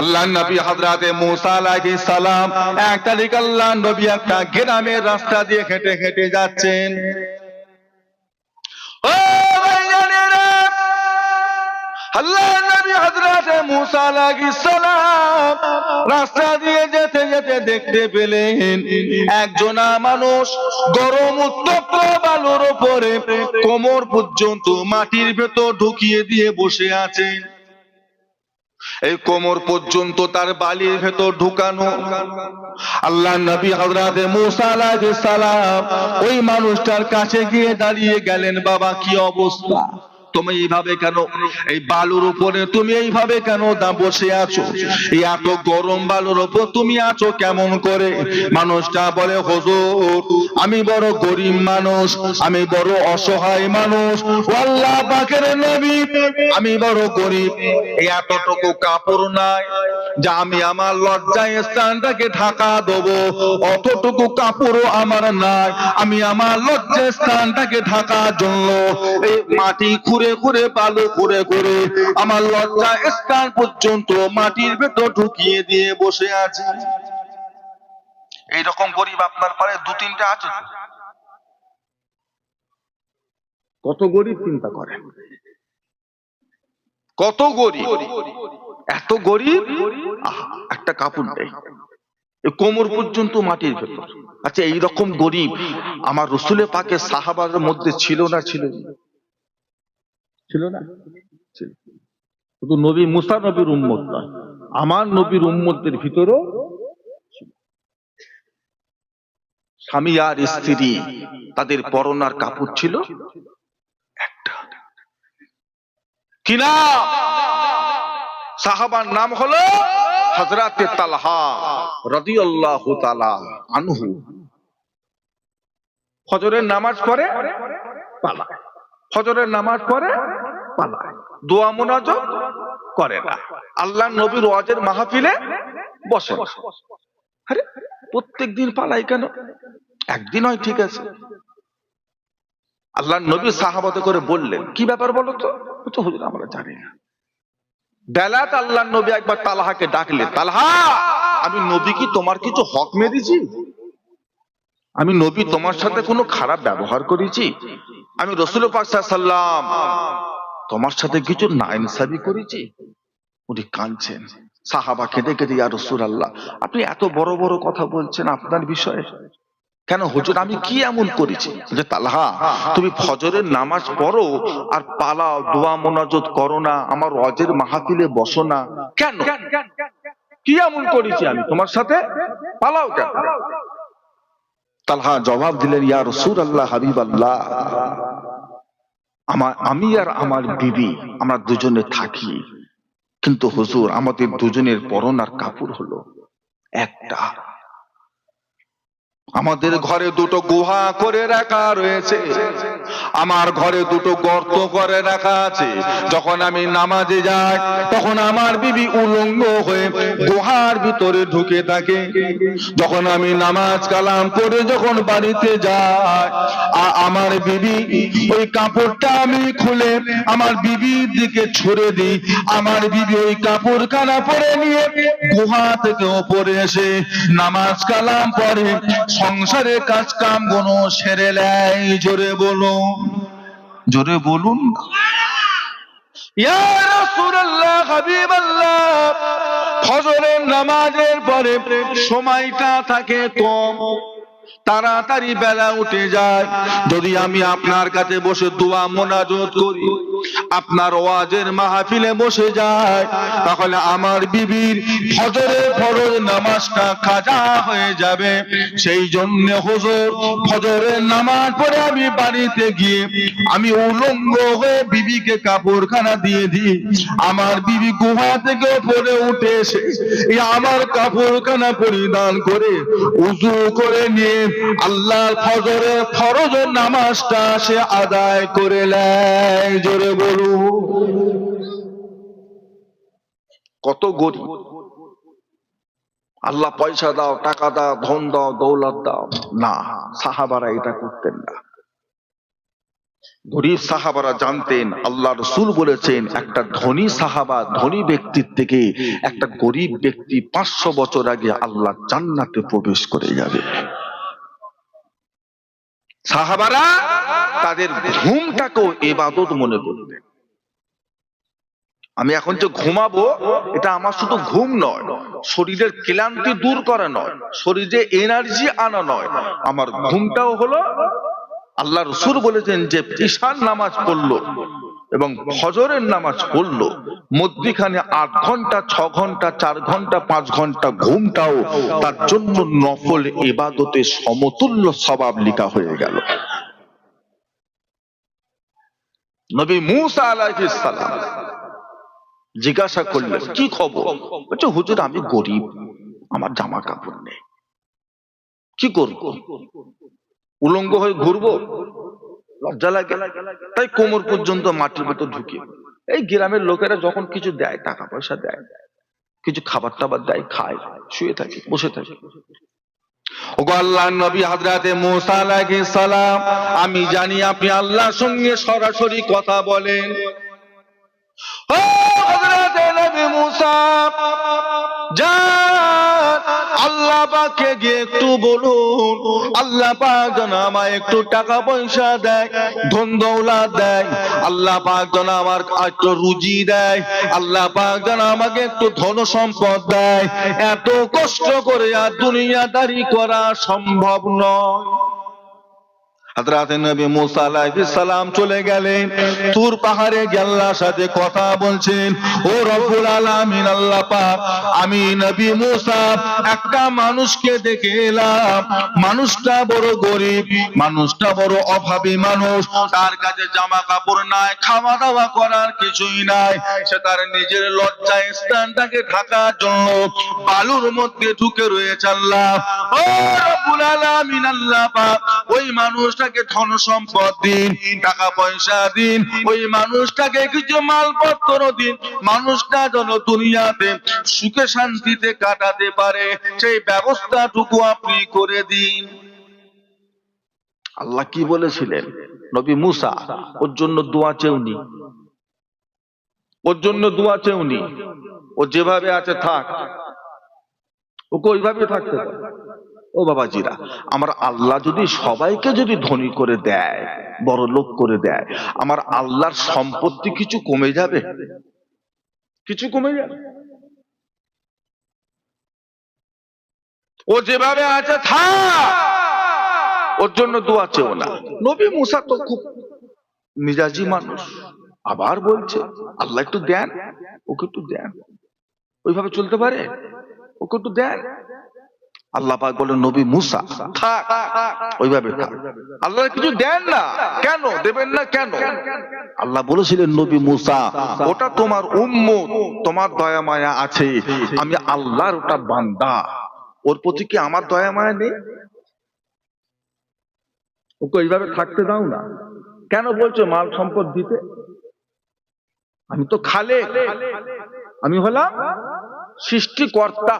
আল্লাহ নবী হযরতে মুসা আলাইহিস সালাম এক তারিখ আল্লাহ নবী একটা গ্রামের রাস্তা দিয়ে হেঁটে হেঁটে যাচ্ছেন। ও ভাইজানেরা, আল্লাহ নবী হযরতে মুসা আলাইহিস সালাম রাস্তা দিয়ে যেতে যেতে দেখতে পেলেন একজনা মানুষ গরম উত্তপ্ত বালুর উপরে কোমর পর্যন্ত মাটির ভেতর ঢুকিয়ে দিয়ে বসে আছেন। এই কোমর পর্যন্ত তার বালির ভেতর ঢুকানো। আল্লাহ নবী হযরতে মুসা আলাইহিস সালাম ওই মানুষটার কাছে গিয়ে দাঁড়িয়ে গেলেন, বাবা কি অবস্থা, তুমি এইভাবে কেন, এই বালুর উপরে তুমি এইভাবে কেন বসে আছো, এই এত গরম বালুর উপর তুমি আছো কেমন করে? মানুষটা বলে, হুজুর আমি বড় গরিব মানুষ, আমি বড় অসহায় মানুষ, আল্লাহ পাকের নবী আমি বড় গরিব, এই এতটুকু কাপড় নাই যা আমি আমার লজ্জায় স্থানটাকে ঢাকা দেবো, অতটুকু কাপড়ও আমার নাই, আমি আমার লজ্জায় স্থানটাকে ঢাকার জন্য এই মাটি খুঁড়ে খুঁড়ে বালু খুঁড়ে খুঁড়ে আমার লজ্জা স্থান পর্যন্ত মাটির ভেতর ঢুকিয়ে দিয়ে বসে আছে। এইরকম গরিব আপনার পারে দু তিনটা আছে। কত গরিব চিন্তা করেন, কত গরিব, এত গরিব একটা কাপড় নেই, কোমর পর্যন্ত মাটির ভেতর। আচ্ছা এইরকম গরিব আমার রাসূলে পাকের সাহাবাদের মধ্যে ছিল না? ছিল ছিল না? শুধু নবী মুসা নবীর উম্মত নয়, আমার নবীর উম্মতদের ভিতরও স্বামী আর স্ত্রী তাদের পরনার কাপড় ছিল একটা। কি নাম? সাহাবার নাম হলো হযরতে তালহা রাদিয়াল্লাহু তাআলা আনহু। ফজরের নামাজ পড়ে পালায়, ফজরের নামাজ পড়ে পালায়, দোয়া মুনাজাত করে না, আল্লাহর নবীর ওয়াজের মাহফিলে বসে। আরে প্রত্যেকদিন পালাই কেন? একদিন হয় ঠিক আছে। আল্লাহর নবী সাহাবাতে করে বললেন, কি ব্যাপার বলো তো? হুজুর আমরা জানি না। বেলাত আল্লাহর নবী একবার তালহাকে ডাকলেন, তালহা আমি নবী কি তোমার কিছু হক মেরেছি? আমি নবী তোমার সাথে কোনো খারাপ ব্যবহার করেছি? আমি রাসূল পাক সাল্লাল্লাহু আলাইহি ওয়াসাল্লাম তোমার সাথে কিছু নাইনসাফি করেছি? উনি কাঁদছেন। সাহাবা কেঁদে কেঁদে, ইয়া রাসূলুল্লাহ আপনি এত বড় বড় কথা বলছেন আপনার বিষয়ে, কেন হুজুর আমি কি এমন করেছি যে তালহা তুমি ফজরের নামাজ পড়ো আর পালাও, দোয়া মুনাজাত করো না, আমার ওয়াজের মাহফিলে বসো না, কেন? কি এমন করেছি আমি তোমার সাথে, পালাও কেন? তালহা জবাব দিলেন, ইয়া রাসূলুল্লাহ হাবিবাল্লাহ আমি আর আমার বিবি আমরা দুজনে থাকি, কিন্তু হুজুর আমাদের দুজনের পরনার কাপড় হলো একটা। আমাদের ঘরে দুটো গুহা করে রাখা রয়েছে, আমার ঘরে দুটো গর্ত করে রাখা আছে। যখন আমি নামাজে যাই তখন আমার বিবি উলঙ্গ হয়ে গুহার ভিতরে ঢুকে থাকে। যখন আমি নামাজ কালাম পড়ে যখন বাড়িতে যাই, আমার বিবি ওই কাপড়টা আমি খুলে আমার বিবির দিকে ছুড়ে দিই, আমার বিবি ওই কাপড় খানা পরে নিয়ে গুহা থেকে ওপরে এসে নামাজ কালাম পড়ে, সংসারে কাজ কাম গুলো সেরে নেয়। জোরে বলুন, জোরে বলুন। ইয়া রাসূলুল্লাহ হাবিবাল্লাহ, ফজরের নামাজের পরে সময়টা থাকে কম, তাড়াতাড়ি বেলা উঠে যায়। যদি আমি আপনার কাছে বসে দোয়া মুনাজাত করি, আপনার ওয়াজের মাহফিলে বসে যায়, তাহলে আমার বিবির ফজরের ফরজ নামাজটা কাজা হয়ে যাবে। সেই জন্য হুজুর ফজরের নামাজ পড়ে আমি বাড়িতে গিয়ে আমি উলঙ্গ হয়ে বিবিকে কাপড়খানা দিয়ে দিই। আমার বিবি গুহা থেকে পড়ে উঠে এসে আমার কাপড়খানা পরিধান করে উযু করে নিয়ে আল্লাহর ফজরের ফরজ নামাজটা সে আদায় করে নেয়। জোরে বলুন। কত গরিব! আল্লাহ পয়সা দাও, টাকা দাও, ধন দাও, দৌলত দাও, না, সাহাবারা এটা করতেন না। গরিব সাহাবারা জানতেন আল্লাহ রসুল বলেছেন একটা ধনী সাহাবা ধনী ব্যক্তির থেকে একটা গরিব ব্যক্তি 500 বছর আগে আল্লাহ জান্নাতে প্রবেশ করে যাবে। সাহাবারা তাদের ঘুমটাকেও ইবাদত মনে করতেন। আমি এখন যে ঘুমাবো এটা আমার শুধু ঘুম নয়, শরীরের ক্লান্তি দূর করা নয়, শরীরে এনার্জি আনা নয়, আমার ঘুমটাও হলো আল্লাহ রসুল বলেছেন যে ঈশার নামাজ পড়লো এবং ফজরের নামাজ পড়লো, মধ্যখানে 8 ঘন্টা 6 ঘন্টা 4 ঘন্টা 5 ঘন্টা ঘুমটাও তার জন্য নফল ইবাদতে সমতুল্য সওয়াব লিখা হয়ে গেল। নবী মুসা আলাইহিস সালাম জিজ্ঞাসা করলেন কি খবর? বলছে হুজুর আমি গরিব, আমার জামা কাপড় নেই, কি করব? উলঙ্গ হয়ে ঘুরবো? লজ্জা লাগে, তাই কোমর পর্যন্ত মাটির ভেতর ঢুকি। এই গ্রামের লোকেরা যখন কিছু দেয়, টাকা পয়সা দেয়, কিছু খাবার টাবার দেয়, খায়, শুয়ে থাকি, বসে থাকি। ওগো আল্লাহর নবী হযরতে মুসা আলাইহিস সালাম, আমি জানি আপনি আল্লাহর সঙ্গে সরাসরি কথা বলেন। ও হযরতে নবী মুসা, যান আল্লাহ পাককে গিয়ে একটু বলুন, আল্লাহ পাক যেন আমায় একটু টাকা পয়সা দেয়, ধন দৌলত দেয়, আল্লাহ পাক যেন আমার একটু রুজি দেয়, আল্লাহ পাক যেন আমাকে একটু ধন সম্পদ দেয়। এত কষ্ট করে আর দুনিয়াদারি করা সম্ভব নয়। হযরতে নবী মুসা আলাইহিস সালাম চলে গেলেন, তুর পাহাড়ে গিয়ে আল্লাহর সাথে কথা বলছেন। ও রব্বুল আলামিন আল্লাহ পাক, আমি নবী মুসা একটা মানুষকে দেখে এলাম, মানুষটা বড় গরিব, মানুষটা বড় অভাবী মানুষ, তার কাছে জামা কাপড় নাই, খাওয়া দাওয়া করার কিছুই নাই, সে তার নিজের লজ্জা স্থানটাকে ঢাকার জন্য বালুর মধ্যে ঢুকে রয়েছে। আল্লাহ ও রব্বুল আলামিন আল্লাহ পাক, ওই মানুষটাকে ধন সম্পদ দিন, টাকা পয়সা দিন, ওই মানুষটাকে কিছু মালপত্র দিন, মানুষটা যেন দুনিয়াতে সুখে শান্তিতে কাটাতে পারে, সেই ব্যবস্থাটুকু আপনি করে দিন। আল্লাহ কি বলেছিলেন? নবী মুসা ওর জন্য দোয়া চেউনি, ওর জন্য দোয়া চেউনি, ও যেভাবে আছে থাক, ওকে ওইভাবে থাকতে পারে। ও বাবাজিরা, আমার আল্লাহ যদি সবাইকে যদি ধনী করে দেয়, বড় লোক করে দেয়, আমার আল্লাহর সম্পত্তি কিছু কমে যাবে? কিছু কমে যাবে? ও যেভাবে আছে থাক, ওর জন্য দোয়া চেও না। নবী মুসা তো খুব মিজাজি মানুষ, আবার বলছে আল্লাহ একটু দেন, ওকে একটু দেন, ওইভাবে চলতে পারে, ওকে একটু দেন। আল্লাহ পাক বলেন নবী মুসা থাক, ওইভাবে থাক, আল্লাহ কিছু দেন না কেন, দেবেন না কেন? আল্লাহ বলেছিলেন নবী মুসা ওটা তোমার উম্মত, তোমার দয়া মায়া আছে, আমি আল্লাহর ওটা বান্দা, ওর প্রতি কি আমার দয়া মায়া নেই? ওকে ওইভাবে থাকতে দাও না। কেন বলছো মাল সম্পদ দিতে? আমি তো খালেক, আমি হলাম সৃষ্টিকর্তা,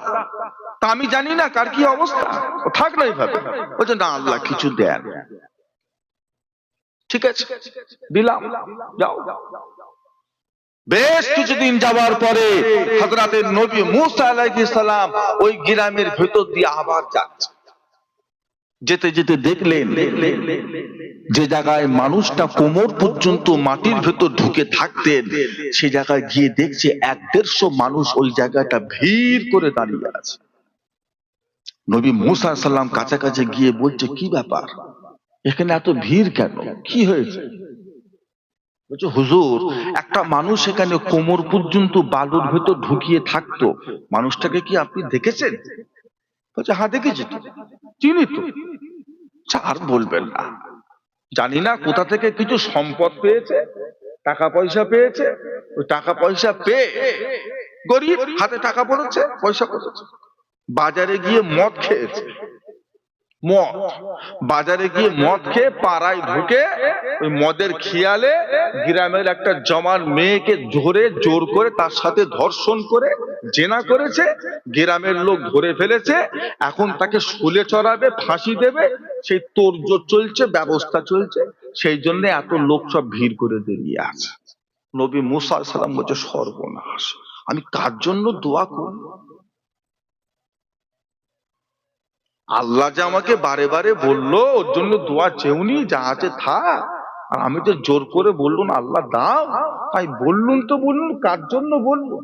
তা আমি জানি না কার কি অবস্থা, ও থাক না এইভাবে। বলছে না আল্লাহ কিছু দেন। ঠিক আছে দিলাম, যাও। বেশ কিছুদিন যাওয়ার পরে হযরতে নবী মুসা আলাইহিস সালাম ওই গ্রামের ভেতর দিয়ে আবার যাচ্ছে। যেতে যেতে দেখলেন যে জায়গায় মানুষটা কোমর পর্যন্ত মাটির ভেতর ঢুকে থাকতেন, সেই জায়গায় গিয়ে দেখছে 100-150 মানুষ ওই জায়গাটা ভিড় করে দাঁড়িয়ে আছে। নবী মুসা আলাইহিস সালাম কাছাকাছি গিয়ে বলছে কি ব্যাপার, এখানে এত ভিড় কেন, কি হয়েছে? বলছে হুজুর একটা মানুষ এখানে কোমর পর্যন্ত বালুর ভেতর ঢুকিয়ে থাকতো, মানুষটাকে কি আপনি দেখেছেন? বলছে হ্যাঁ দেখেছি তো, চিনি তো। আর বলবেন না, জানি না কোথা থেকে কিছু সম্পদ পেয়েছে, টাকা পয়সা পেয়েছে, ওই টাকা পয়সা পেয়ে গরিব, হাতে টাকা পড়েছে, পয়সা পড়েছে, বাজারে গিয়ে মদ খেয়েছে, মদ বাজারে গিয়ে মদ খেয়ে পাড়ায় ঢুকে ওই মদের খেয়ালে গ্রামের একটা জওয়ান মেয়েকে ধরে জোর করে তার সাথে ধর্ষণ করে জেনা করেছে, গ্রামের লোক ধরে ফেলেছে, এখন তাকে শুলে চড়াবে, ফাঁসি দেবে, সেই তোড়জোড় চলছে, ব্যবস্থা চলছে, সেই জন্য এত লোক সব ভিড় করে দাঁড়িয়ে আছে। নবী মুসা আলাইহিস সালাম বলছে, সর্বনাশ, আমি কার জন্য দোয়া করব? আল্লাহ যে আমাকে বারে বারে বললো ওর জন্য দোয়া চেউনি, যা আছে থাক, আর আমি তো জোর করে বললুম আল্লাহ দাও, তাই বললুম, তো বললুম কার জন্য বললুম?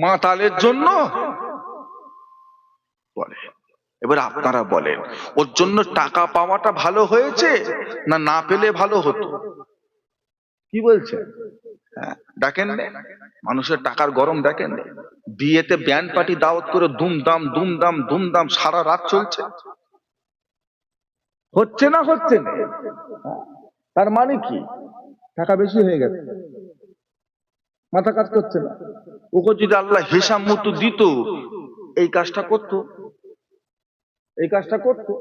মাতালের জন্য বলে। এবার আপনারা বলেন, ওর জন্য টাকা পাওয়াটা ভালো হয়েছে না না পেলে ভালো হতো? কি বলছেন? হ্যাঁ, দেখেন মানুষের টাকার গরম দেখেন। বিয়েতে ব্যান্ড পার্টি দাওয়াত করে দুমদাম দুমদাম দুমদাম সারা রাত চলছে, হচ্ছে না হচ্ছে না? তার মানে কি? টাকা বেশি হয়ে গেছে, মাথা কাজ করছে না। ওকে যদি আল্লাহ হিসাব মতো দিত, এই কাজটা করতো, এই কাজটা করতো।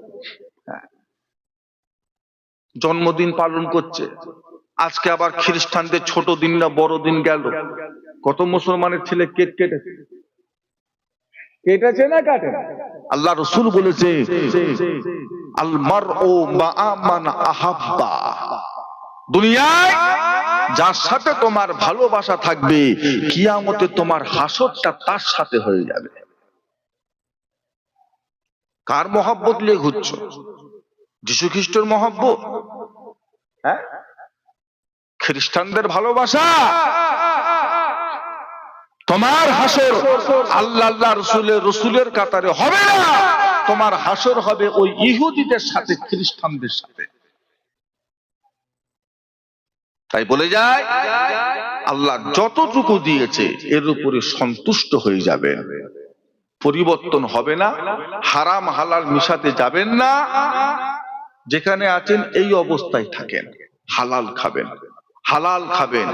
জন্মদিন পালন করছে, আজকে আবার খ্রিস্টানদের ছোট দিন না বড় দিন গেল, কত মুসলমানের ছেলে কেক কেটেছে, কেটেছে না কাটে? আল্লাহ রসুল বলেছে, আল মারউ মাআ মান আহাব্বা, দুনিয়ায় যার সাথে তোমার ভালোবাসা থাকবে, কিয়ামতে তোমার হাসরটা তার সাথে হয়ে যাবে। কার মহব্বত নিয়ে ঘুরছো? যীশু খ্রিস্টের মহব্বত? হ্যাঁ, খ্রিস্টানদের ভালোবাসা? তোমার হাসর আল্লাহ আল্লাহ রসুলের কাতারে হবে না, তোমার হাসর হবে ওই ইহুদিদের সাথে, খ্রিস্টানদের সাথে। তাই বলে যায়, আল্লাহ যতটুকু দিয়েছে এর উপরে সন্তুষ্ট হয়ে যাবে, পরিবর্তন হবে না। হারাম হালাল মিশাতে যাবেন না, যেখানে আছেন এই অবস্থায় থাকেন, হালাল খাবেন, হালাল খাবেন,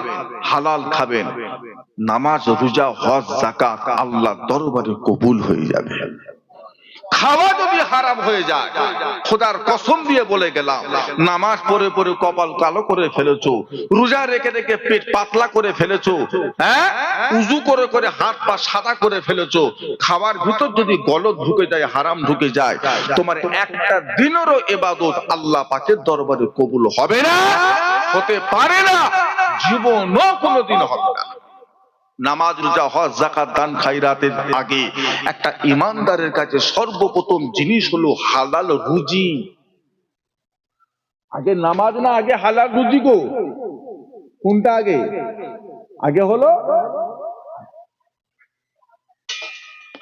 হালাল খাবেন। নামাজ, রোজা, হজ, যাকাত আল্লাহ দরবারে কবুল হয়ে যাবে। খাওয়া যদি হারাম হয়ে যায়, খোদার কসম দিয়ে বলে গেলাম, নামাজ পড়ে পড়ে কপাল কালো করে ফেলেছো, রোজা রেখে রেখে পেট পাতলা করে ফেলেছো, হ্যাঁ, উজু করে করে হাত পা সাদা করে ফেলেছো, খাবার ভিতর যদি গলত ঢুকে যায়, হারাম ঢুকে যায়, তোমার একটা দিনেরও ইবাদত আল্লাহ পাকের দরবারে কবুল হবে না, হতে পারে না, জীবনও কোনোদিন হবে না। নামাজ, রোজা, হজ, যাকাত, দান খায়রাতের আগে একটা ইমানদারের কাছে সর্বপ্রথম জিনিস হলো হালাল রুজি। আগে নামাজ না, আগে হালাল রুজি গো। কোনটা আগে? আগে হলো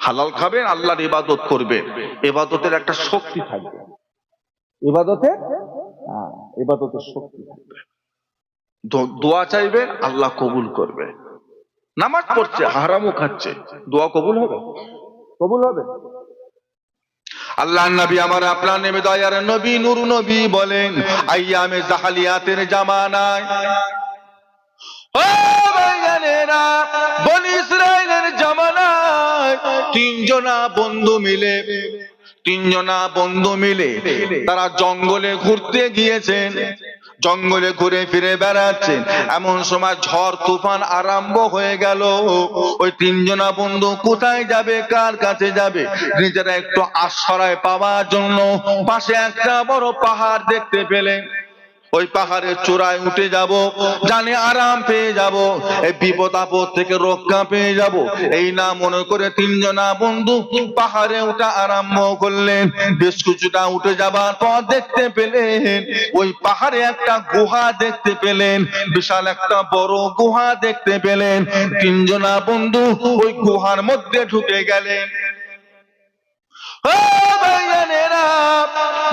হালাল খাবেন, আল্লাহর ইবাদত করবেন, ইবাদতের একটা শক্তি থাকবে, ইবাদতের শক্তি থাকবে। দোয়া চাইবেন, আল্লাহ কবুল করবে। নামাজ পড়ছে, হারামও খাচ্ছে, দোয়া কবুল হবে? কবুল হবে? আল্লাহর নবী আমার আপনার নেমে দয়ার নবী নূর নবী বলেন, আইয়ামে জাহালিয়াতের জামানায়, ও ভাইজানেরা, বনি ইসরাইলের জামানায় তিনজনা বন্ধু মিলে তারা জঙ্গলে ঘুরতে গিয়েছেন, জঙ্গলে ঘুরে ফিরে বেড়াচ্ছেন। এমন সময় ঝড় তুফান আরম্ভ হয়ে গেল। ওই তিনজনা বন্ধু কোথায় যাবে, কার কাছে যাবে? নিজেরা একটু আশ্রয় পাওয়ার জন্য পাশে একটা বড় পাহাড় দেখতে পেলেন। ওই পাহাড়ের চূড়ায় উঠে যাব, জানে আরাম পেয়ে যাব, এই বিপদ আপদ থেকে রক্ষা পেয়ে যাব, এই না মনে করে তিনজনা বন্ধু পাহাড়ে উঠা আরম্ভ করলেন। বেশ কিছুটা উঠে যাবার পর দেখতে পেলেন ওই পাহাড়ে একটা গুহা দেখতে পেলেন, বিশাল একটা বড় গুহা দেখতে পেলেন। তিনজনা বন্ধু ওই গুহার মধ্যে ঢুকে গেলেন।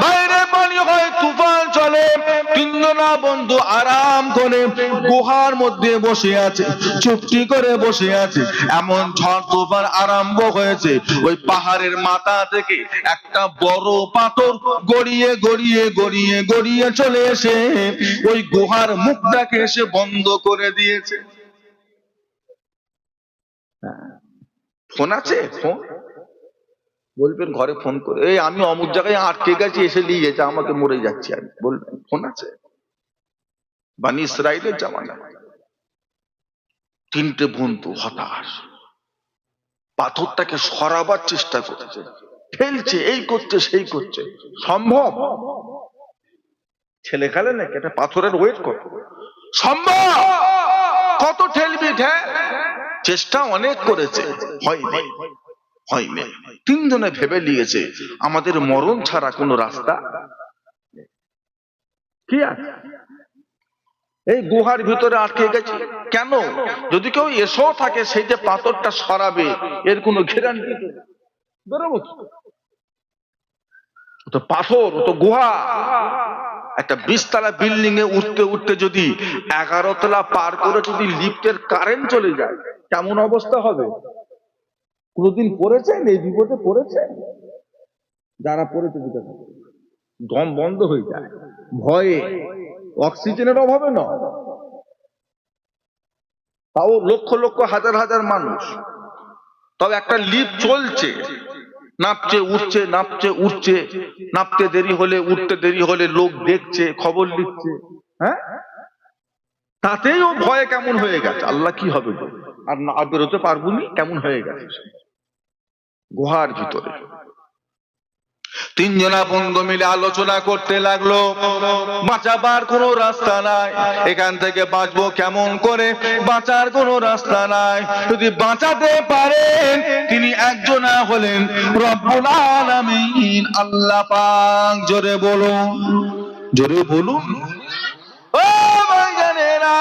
বাইরে পানি হয়, তুফান চলে, তিনজনা বন্ধু আরাম করে গুহার মধ্যে বসে আছে, চুপটি করে বসে আছে। এমন ঝড় তুফান আরম্ভ হয়েছে, ওই পাহাড়ের মাথা থেকে একটা বড় পাথর গড়িয়ে গড়িয়ে গড়িয়ে গড়িয়ে চলে এসে ওই গুহার মুখটাকে এসে বন্ধ করে দিয়েছে। ফোন আছে? ফোন বলবেন ঘরে ফোন করে, এই আমি অমুক জায়গায় আটকে গেছি, এসে নিয়ে গেছে, আমাকে মরে যাচ্ছি আমি, বলবেন ফোন আছে? বনি ইসরাইলের জামানা তিনটে বন্ধু হতাশ, পাথরটাকে সরাবার চেষ্টা করছে, ঠেলছে, এই করছে সেই করছে, সম্ভব? ছেলে খেলে নাকি? একটা পাথরের ওয়েট কত? সম্ভব? কত ঠেলবি ঠেল। চেষ্টা অনেক করেছে, হয়নি হয়নি। তিনজনে ভেবে নিয়েছে আমাদের মরণ ছাড়া কোনো রাস্তা কি আছে? এই গুহার ভিতরে আটকে গেছে। কেন? যদি কেউ এসো থাকে সেই যে পাথরটা সরাবে, এর কোনো গ্যারান্টি বেরোবো কি? তো পাথর, ও তো গুহা। একটা 20 তলা বিল্ডিং এ উঠতে উঠতে যদি 11 তলা পার করে যদি লিফটের কারেন্ট চলে যায়, কেমন অবস্থা হবে? কোনদিন পড়েছেন এই বিপদে? পড়েছেন? যারা পড়েছে দম বন্ধ হয়ে যায় ভয়ে, অক্সিজেনের অভাবে নয়। তাও লক্ষ লক্ষ হাজার হাজার মানুষ, তবে একটা লিফট চলছে, নাপছে উঠছে, নাপছে উঠছে, নাপতে দেরি হলে উঠতে দেরি হলে লোক দেখছে, খবর লিখছে, হ্যাঁ, তাতেই ও ভয়ে কেমন হয়ে গেছে, আল্লাহ কি হবে আর না বেরোতে পারবো নি, কেমন হয়ে গেছে গুহার ভিতরে। তিনজনা বন্ধু মিলে আলোচনা করতে লাগলো, বাঁচাবার কোনো রাস্তা নাই, এখান থেকে বাঁচবো কেমন করে, বাঁচার কোনো রাস্তা নাই। যদি বাঁচাতে পারেন তিনি একজনা হলেন রব্বুল আলামিন, আল্লাহ পাক। জোরে বলুন, জোরে বলুন। ও ভাইজানেরা,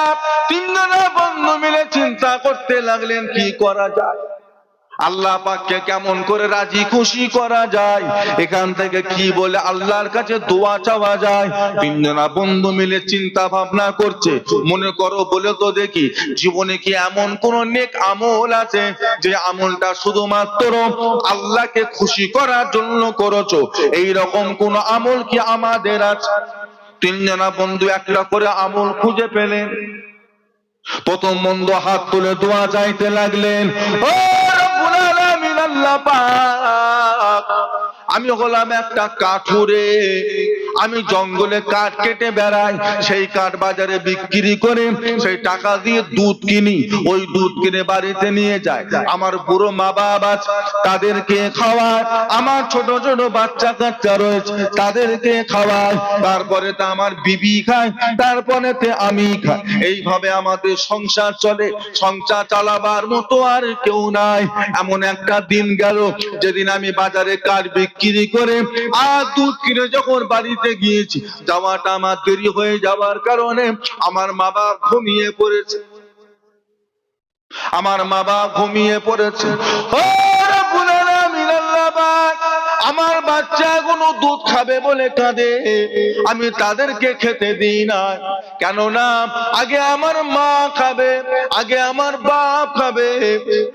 তিনজনা বন্ধু মিলে চিন্তা করতে লাগলেন কি করা যায়, আল্লাহ পাককে কেমন করে রাজি খুশি করা যায়, এখান থেকে কি বলে আল্লাহর কাছে দোয়া চাওয়া যায়। তিনজনা বন্ধু মিলে চিন্তা ভাবনা করছে। মনে করো বলে তো দেখি, জীবনে কি এমন কোন নেক আমল আছে যে আমলটা শুধুমাত্র আল্লাহকে খুশি করার জন্য করেছো? এই রকম কোন আমল কি আমাদের আছে? তিনজনা বন্ধু একটা করে আমল খুঁজে পেলেন। প্রথম বন্ধু হাত তুলে দোয়া চাইতে লাগলেন, ও রব্বুল আলামিন, আল্লাহ পাক, আমি হলাম একটা কাঠুরে, আমি জঙ্গলে কাঠ কেটে বেড়াই, সেই কাঠ বাজারে বিক্রি করে সেই টাকা দিয়ে দুধ কিনি, ওই দুধ কিনে বাড়িতে নিয়ে যায়, আমার বুড়ো মা বাবা আছে তাদেরকে খাওয়ায়, আমার ছোট ছোট বাচ্চা কাচ্চা রয়েছে তাদেরকে খাওয়ায়, তারপরে তা আমার বিবি খায়, তারপরে আমি খাই, এইভাবে আমাদের সংসার চলে। সংসার চালাবার মতো আর কেউ নাই। এমন একটা দিন গেল যেদিন আমি বাজারে কাঠ বিক্রি করে আর দুধ কিনে যখন বাড়িতে গিয়েছি, যাওয়াটা আমার দেরি হয়ে যাওয়ার কারণে আমার মা বাবা ঘুমিয়ে পড়েছে, আমার মা বাবা ঘুমিয়ে পড়েছে। ও রব্বুল আলামিন, আল্লাহ পাক, আমার বাচ্চাগুলো দুধ খাবে বলে কাঁদে, আমি তাদেরকে খেতে দিই না, কেননা আগে আমার মা খাবে, আগে আমার বাপ খাবে,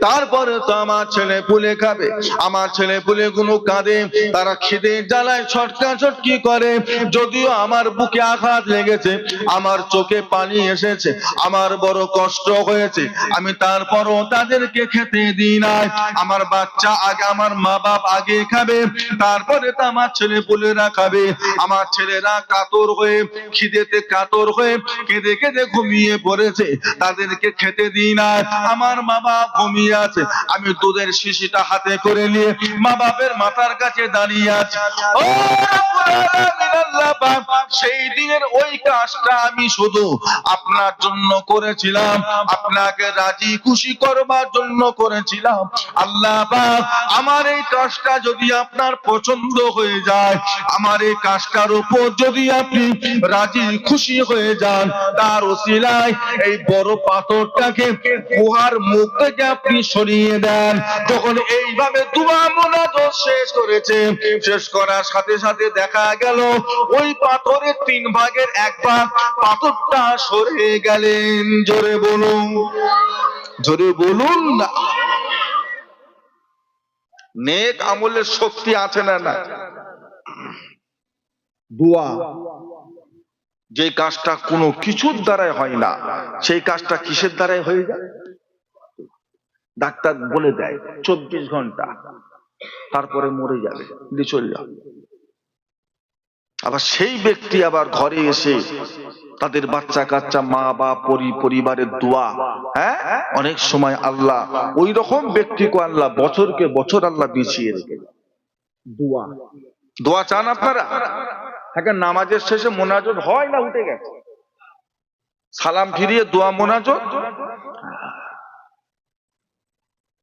তারপরে তো আমার ছেলে পুলে খাবে। আমার ছেলে পুলে গুলো কাঁদে, তারা খিদে জ্বালায় ছটকা ছটকি করে, যদিও আমার বুকে আঘাত লেগেছে, আমার চোখে পানি এসেছে, আমার বড় কষ্ট হয়েছে, আমি তারপরও তাদেরকে খেতে দিই না। আমার বাচ্চা আগে, আমার মা বাপ আগে খাবে, তারপরে তো আমার ছেলে পুলেরা খাবে। আমার ছেলেরা কাতর হয়ে, খিদেতে কাতর হয়ে কেঁদে কেঁদে ঘুমিয়ে পড়েছে, তাদেরকে খেতে দিই না। আমার মা বাপ ঘুমিয়ে আছে, আমি দুধের শিশিটা হাতে করে নিয়ে মা বাপের মাথার কাছে দাঁড়িয়ে আছি। ও রব্বুল আলামিন, আল্লাহ পাক, সেই দিনের ওই কাজটা আমি শুধু আপনার জন্য করেছিলাম, আপনাকে রাজি খুশি করবার জন্য করেছিলাম। আল্লাহ পাক, আমার এই কাজটা যদি আপনার পছন্দ হয়ে যায়, আমার এই কাজটার উপর যদি আপনি রাজি খুশি হয়ে যান, তার ওসিলায় এই বড় পাথরটাকে গুহার মুখ থেকে আপনি সরিয়ে দেন। যখন এইভাবে দুয়া মোনাজাত শেষ করেছে, শেষ করার সাথে সাথে দেখা গেল ওই পাথরের 3 ভাগের 1 ভাগ পাথরটা সরে গেলেন। জোরে বলুন, জোরে বলুন না। নেক আমলের শক্তি আছে না? না। দোয়া, যে কাজটা কোনো কিছুর দ্বারাই হয় না, সেই কাজটা কিসের দ্বারাই হয়ে যায়? ডাক্তার বলে দেয় 24 ঘন্টা, তারপরে মরে যাবে, দিয়ে চলে যাবে। আবার সেই ব্যক্তি আবার ঘরে এসে তাদের বাচ্চা কাচ্চা, মা বাপ, পরিবারের দোয়া, হ্যাঁ, অনেক সময় আল্লাহ ওই রকম ব্যক্তিকে আল্লাহ বছরকে বছর আল্লাহ বিছিয়ে রেখে। দোয়া দোয়া চান আপনারা? এখন নামাজের শেষে মোনাজাত হয় না উঠে গেছে? সালাম ফিরিয়ে দোয়া মোনাজাত।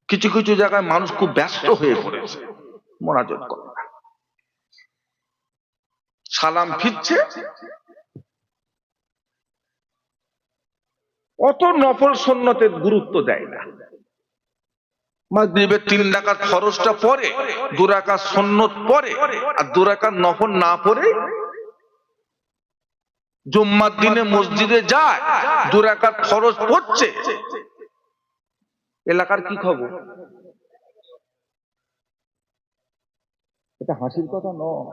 কিছু কিছু জায়গায় মানুষ খুব ব্যস্ত হয়ে পড়েছে, মোনাজাত করে না। সালাম ফিরছে, অত নফল সুন্নতের গুরুত্ব দেয় না। মাগরিবের 3 রাকাত ফরজটা পড়ে, 2 রাকাত সুন্নত পড়ে, আর 2 রাকাত নফল না পড়ে জুম্মার দিনে মসজিদে যায়, 2 রাকাত ফরজ পড়ছে। এলাকার কি খবর? এটা হাসির কথা নয়।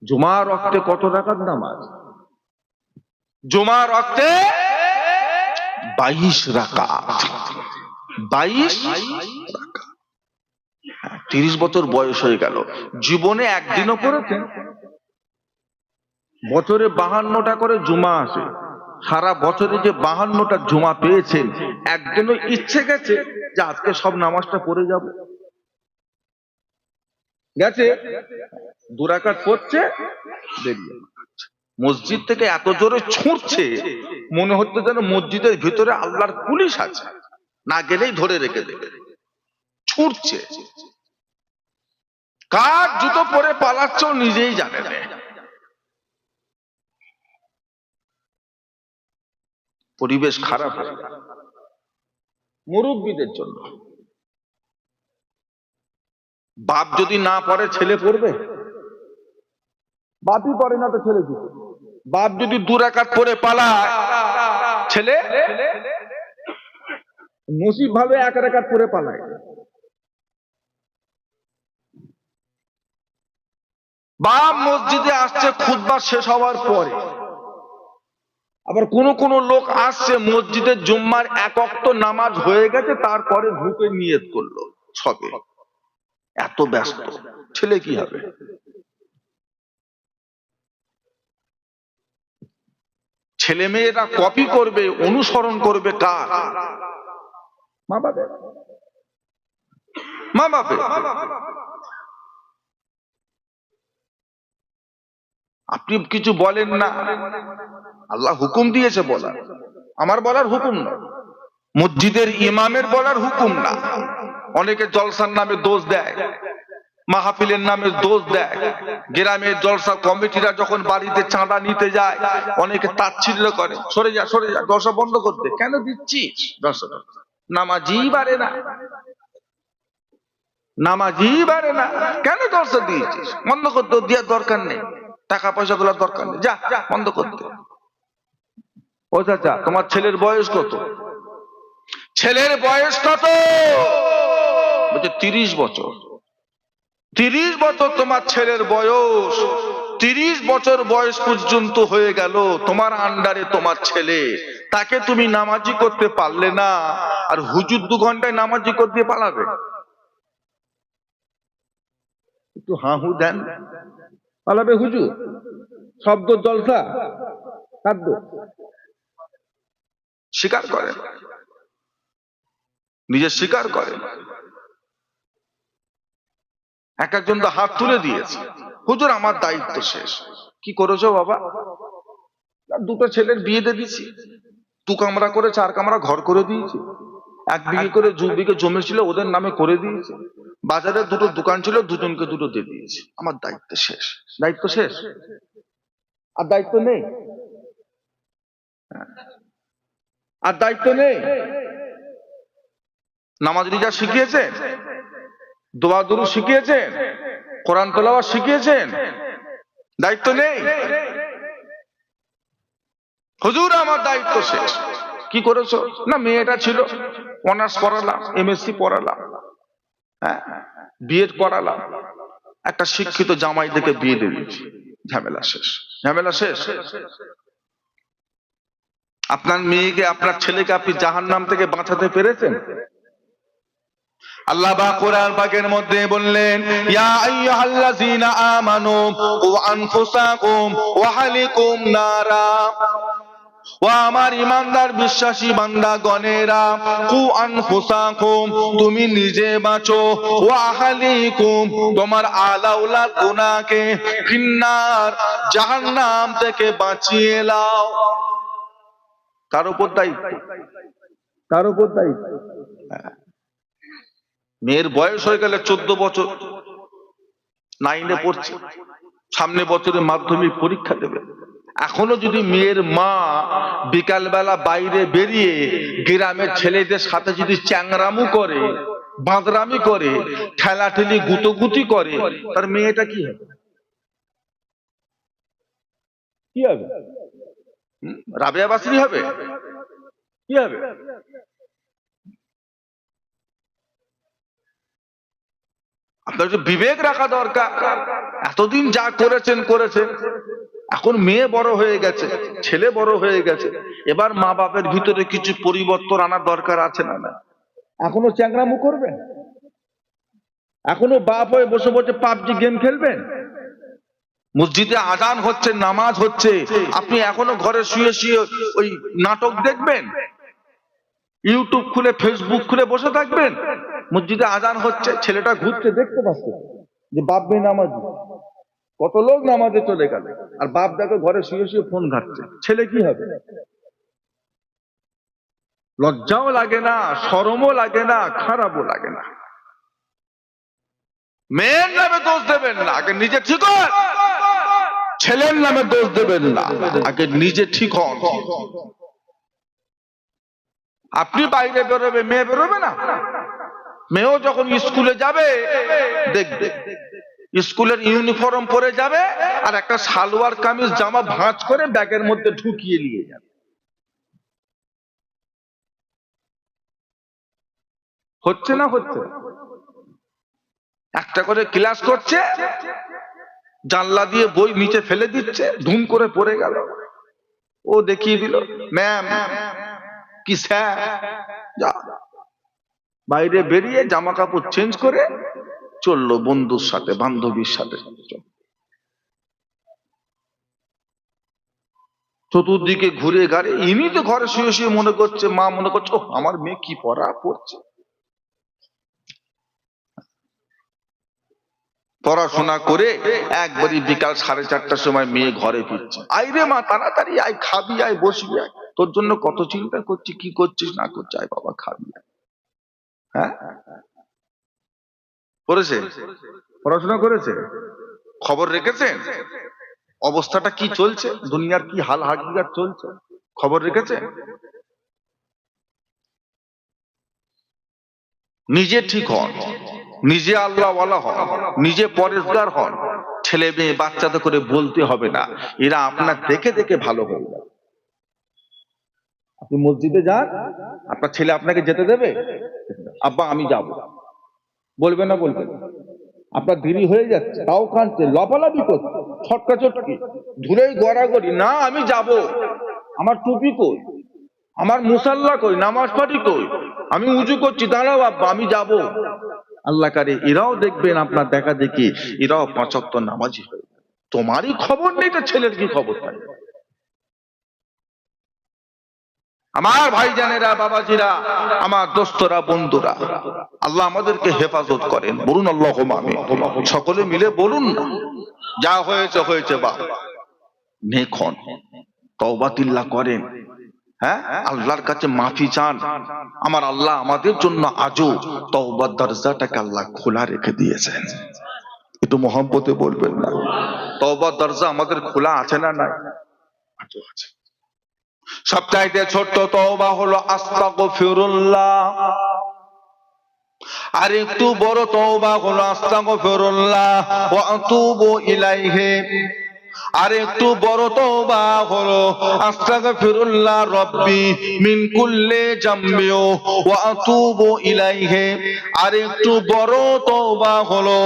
জুমার ওয়াক্তে কত রাকাত নামাজ? জুমার ওয়াক্তে 22 রাকাত। 22 রাকাত। 30 বছর বয়স হয়ে গেল, জীবনে একদিনও পড়েছেন? বছরে 52টা করে জুমা আসে, সারা বছরে যে 52টা জুমা পেয়েছেন, একদিনও ইচ্ছে গেছে যে আজকে সব নামাজটা পড়ে যাব? গেছে? 2 রাকাত পড়ছে, বেরিয়ে মসজিদ থেকে এত জোরে ছুটছে, মনে হচ্ছে যেন মসজিদের ভিতরে আল্লাহর পুলিশ আছে, না গেলেই ধরে রেখে দেবে। ছুটছে, কার জুতো পরে পালাচ্ছ নিজেই জানে না। পরিবেশ খারাপ হয়ে গেল মুরব্বীদের জন্য। বাপ যদি না পড়ে ছেলে পড়বে? বাপই পড়ে না তো ছেলে কি? বাপ যদি 2 রাকাত পড়ে পালায়, ছেলে নসিব ভাবে 1 রাকাত পড়ে পালায়। বাপ মসজিদে আসছে খুতবা শেষ হওয়ার পরে, আবার কোন কোন লোক আসছে মসজিদের জুম্মার 1 ওয়াক্ত নামাজ হয়ে গেছে, তারপরে ঢুকে নিয়ত করলো সবে। এত ব্যস্ত, ছেলে কি হবে? ছেলে মেয়েরা কপি করবে, অনুসরণ করবে কার? মা বাবার। মা বাবার। আপনি কিছু বলেন না, আল্লাহ হুকুম দিয়েছে বলার, আমার বলার হুকুম না, মসজিদের ইমামের বলার হুকুম না। অনেকে জলসার নামে দোষ দেয়, মাহফিলের নামে দোষ দেয়। গ্রামের জলসা কমিটিরা যখন বাড়িতে চাঁদা নিতে যায়, অনেকে তাচ্ছিল্য করে, সরে যা সরে যা, জলসা বন্ধ করতে। কেন দিচ্ছিস জলসা? নামাজি বাড়ে না, নামাজি বাড়ে না, কেন জলসা দিয়েছিস? বন্ধ করতে দেওয়ার দরকার নেই, টাকা পয়সা তোলার দরকার নেই, যা যা বন্ধ করতে। ও চাচা, তোমার ছেলের বয়স কত? ছেলের বয়স কত? বলছে 30 বছর। 30 বছর তোমার ছেলের বয়স। 30 বছর বয়স পর্যন্ত হয়ে গেল তোমার আন্ডারে তোমার ছেলে, তাকে তুমি নামাজি করতে পারলে না, আর হুজুর 2 ঘন্টায় নামাজি করতে পালাবে? একটু হাহু দেন, পালাবে হুজুর? শব্দ জলসা খাদ্য স্বীকার করে, নিজে স্বীকার করে। একজন তো হাত তুলে দিয়েছে, হুজুর আমার দায়িত্ব শেষ। কি করেছো বাবা? 2টো ছেলের বিয়ে দিয়ে দিয়েছি, 2 কামরা করে 4 কামরা ঘর করে দিয়েছি, 1 বিঘে করে 2 বিঘে জমি ছিল ওদের নামে করে দিয়েছি, বাজারে 2টো দোকান ছিল, 2জনকে 2টো দিয়ে দিয়েছি। আমার দায়িত্ব শেষ। দায়িত্ব শেষ, আর দায়িত্ব নেই, আর দায়িত্ব নেই। নামাজ রোজা শিখিয়েছেন, দোয়া দুরূদ শিখিয়েছেন, কোরআন তেলাওয়াত শিখিয়েছেন, দায়িত্ব নেই। হুজুর আমার দায়িত্ব শেষ। কি করেছো? না মেয়েটা ছিল, অনার্স পড়ালাম, এমএসসি পড়ালাম, হ্যাঁ বিএড পড়ালাম, একটা শিক্ষিত জামাই থেকে বিয়ে দিয়ে দিয়েছি, ঝামেলা শেষ। ঝামেলা শেষ। আপনার মেয়েকে, আপনার ছেলেকে আপনি জাহান্নাম থেকে বাঁচাতে পেরেছেন? আল্লাহ পাক কোরআন পাকের মধ্যে বললেন, ইয়া আইয়ুহাল্লাযীনা আমানু কু আনফুসাকুম ওয়া আহলিকুম নারা। ও আমার ইমানদার বিশ্বাসী বান্দা গণেরা, কু আনফুসাকুম, তুমি নিজে বাঁচো, ও আহলিকুম, তোমার আলাউলাদ গুনাহকে, ফিন্নার, জাহান্নাম থেকে বাঁচিয়ে লাও। কার উপর দায়িত্ব? কার উপর দায়িত্ব? মেয়ের বয়স হয়ে গেলে 14 বছর, 9-এ পড়ছে, সামনে বছরে মাধ্যমিক পরীক্ষা দেবে। এখনো যদি মেয়ের মা বিকালবেলা বাইরে বেরিয়ে গ্রামের ছেলেদের সাথে যদি চ্যাংরামু করে, বাঁদরামি করে, ঠেলাঠেলি গুতোগুতি করে, তার মেয়েটা কি হবে? কি হবে? রাবেয়া বাসরি হবে? কি হবে? আপনার যে বিবেক রাখা দরকার। এতদিন যা করেছেন করেছেন, এখন মেয়ে বড় হয়ে গেছে, ছেলে বড় হয়ে গেছে, এবার মা বাপের ভিতরে কিছু পরিবর্তন আনার দরকার আছে না? না, এখনো চ্যাংরামু করবেন? এখনো বাপ হয়ে বসে বসে পাবজি গেম খেলবেন? মসজিদে আজান হচ্ছে, নামাজ হচ্ছে, আপনি এখনো ঘরে শুয়ে শুয়ে ওই নাটক দেখবেন? ইউটিউব খুলে, ফেসবুক খুলে বসে থাকবেন? মসজিদে আজান হচ্ছে, ছেলেটা ঘুরছে, দেখতে পাচ্ছে যে বাপ মেয়ে নামাজি, কত লোক নামাজে চলে গেল, আর বাপ দেখো ঘরে শুয়ে শুয়ে ফোন ঘাটছে। ছেলে কি হবে? লজ্জাও লাগে না, শরমও লাগে না, খারাপও লাগে না। মেয়ের নামে দোষ দেবেন না, আগে নিজে ঠিক হন। ছেলের নামে দোষ দেবেন না, আগে নিজে ঠিক হন। আপনি বাইরে বেরোবে, মেয়ে বেরোবে না? মেয়েও যখন স্কুলে যাবে দেখবে, স্কুলের ইউনিফর্ম পরে যাবে, আর একটা সালোয়ার কামিজ জামা ভাঁজ করে ব্যাগের মধ্যে ঢুকিয়ে নিয়ে যাবে। হচ্ছে না? হচ্ছে। একটা করে ক্লাস করছে, জানলা দিয়ে বই নিচে ফেলে দিচ্ছে, ধুম করে পড়ে গেল, ও দেখিয়ে দিল, ম্যাম কি স্যার। যা, বাইরে বেরিয়ে জামা কাপড় চেঞ্জ করে চললো বন্ধুর সাথে, বান্ধবীর সাথে। চতুর্দিকে ঘুরে গাড়ি, ইনি তো ঘরে শুয়ে শুয়ে মনে করছে, মা মনে করছে, ও আমার মেয়ে কি পড়া পড়ছে। পড়াশোনা করে একবারই বিকাল 4:30টার সময় মেয়ে ঘরে ফিরছে। আই রে মা, তাড়াতাড়ি আয়, খাবি আয়, বসবি আয়, তোর জন্য কত চিন্তা করছি, কি করছিস না করছিস, আয় বাবা খাবি আয়। হ্যাঁ, করেছে? পড়াশোনা করেছে? খবর রেখেছেন অবস্থাটা কি চলছে, দুনিয়ার কি হাল হাকিকত চলছে, খবর রেখেছে? নিজে ঠিক হন, নিজে আল্লাহওয়ালা হন, নিজে পরেশগার হন। ছেলে মেয়ে বাচ্চাদের করে বলতে হবে না, এরা আপনার দেখে দেখে ভালো হয়ে যাবে। আপনি মসজিদে যান, আপনার ছেলে আপনাকে যেতে দেবে? আব্বা আমি যাব, বলবে না? বলবে না। আপনার দেরি হয়ে যাচ্ছে, তাও কাঁদছে, লাফালাফি করছে, ছটকা চটকি, ধুলেই গড়াগড়ি, না আমি যাব, আমার টুপি কই, আমার মুসাল্লা কই, নামাজ পাঠি কই, আমি উজু করছি, দাঁড়াও আব্বা আমি যাব। আল্লাহ কারে এরাও দেখবেন আপনার দেখা দেখি, এরাও 5 ওয়াক্ত নামাজি হয়ে যাবে। তোমারই খবর নেই তো ছেলের কি খবর থাকে? আমার ভাইজানেরা, বাবাজিরা, আমার দোস্তরা, বন্ধুরা, আল্লাহ আমাদেরকে হেফাজত করেন। বলুন আল্লাহুম্মা আমিন। সকলে মিলে বলুন না, যা হয়েছে হয়েছে, বাপ নেক হন, তওবাতিল্লাহ করেন, হ্যাঁ, আল্লাহর কাছে মাফি চান। আমার আল্লাহ আমাদের জন্য আজও তওবার দরজাটাকে আল্লাহ খোলা রেখে দিয়েছেন। একটু মহব্বতে বলবেন না? তওবার দরজা আমাদের খোলা আছে না নাই? আছে। সবচাইতে ছোট্ট তওবা হলো আস্তাগফিরুল্লাহ, আর একটু বড় তওবা হলো আস্তাগফিরুল্লাহ ওয়া আতুবু ইলাইহি, আর একটু বড় তওবা হলো আস্তাগফিরুল্লাহ রাব্বি মিন কুল্লি জামবি ওয়া আতুবু ইলাইহি, আর একটু বড় তওবা হলো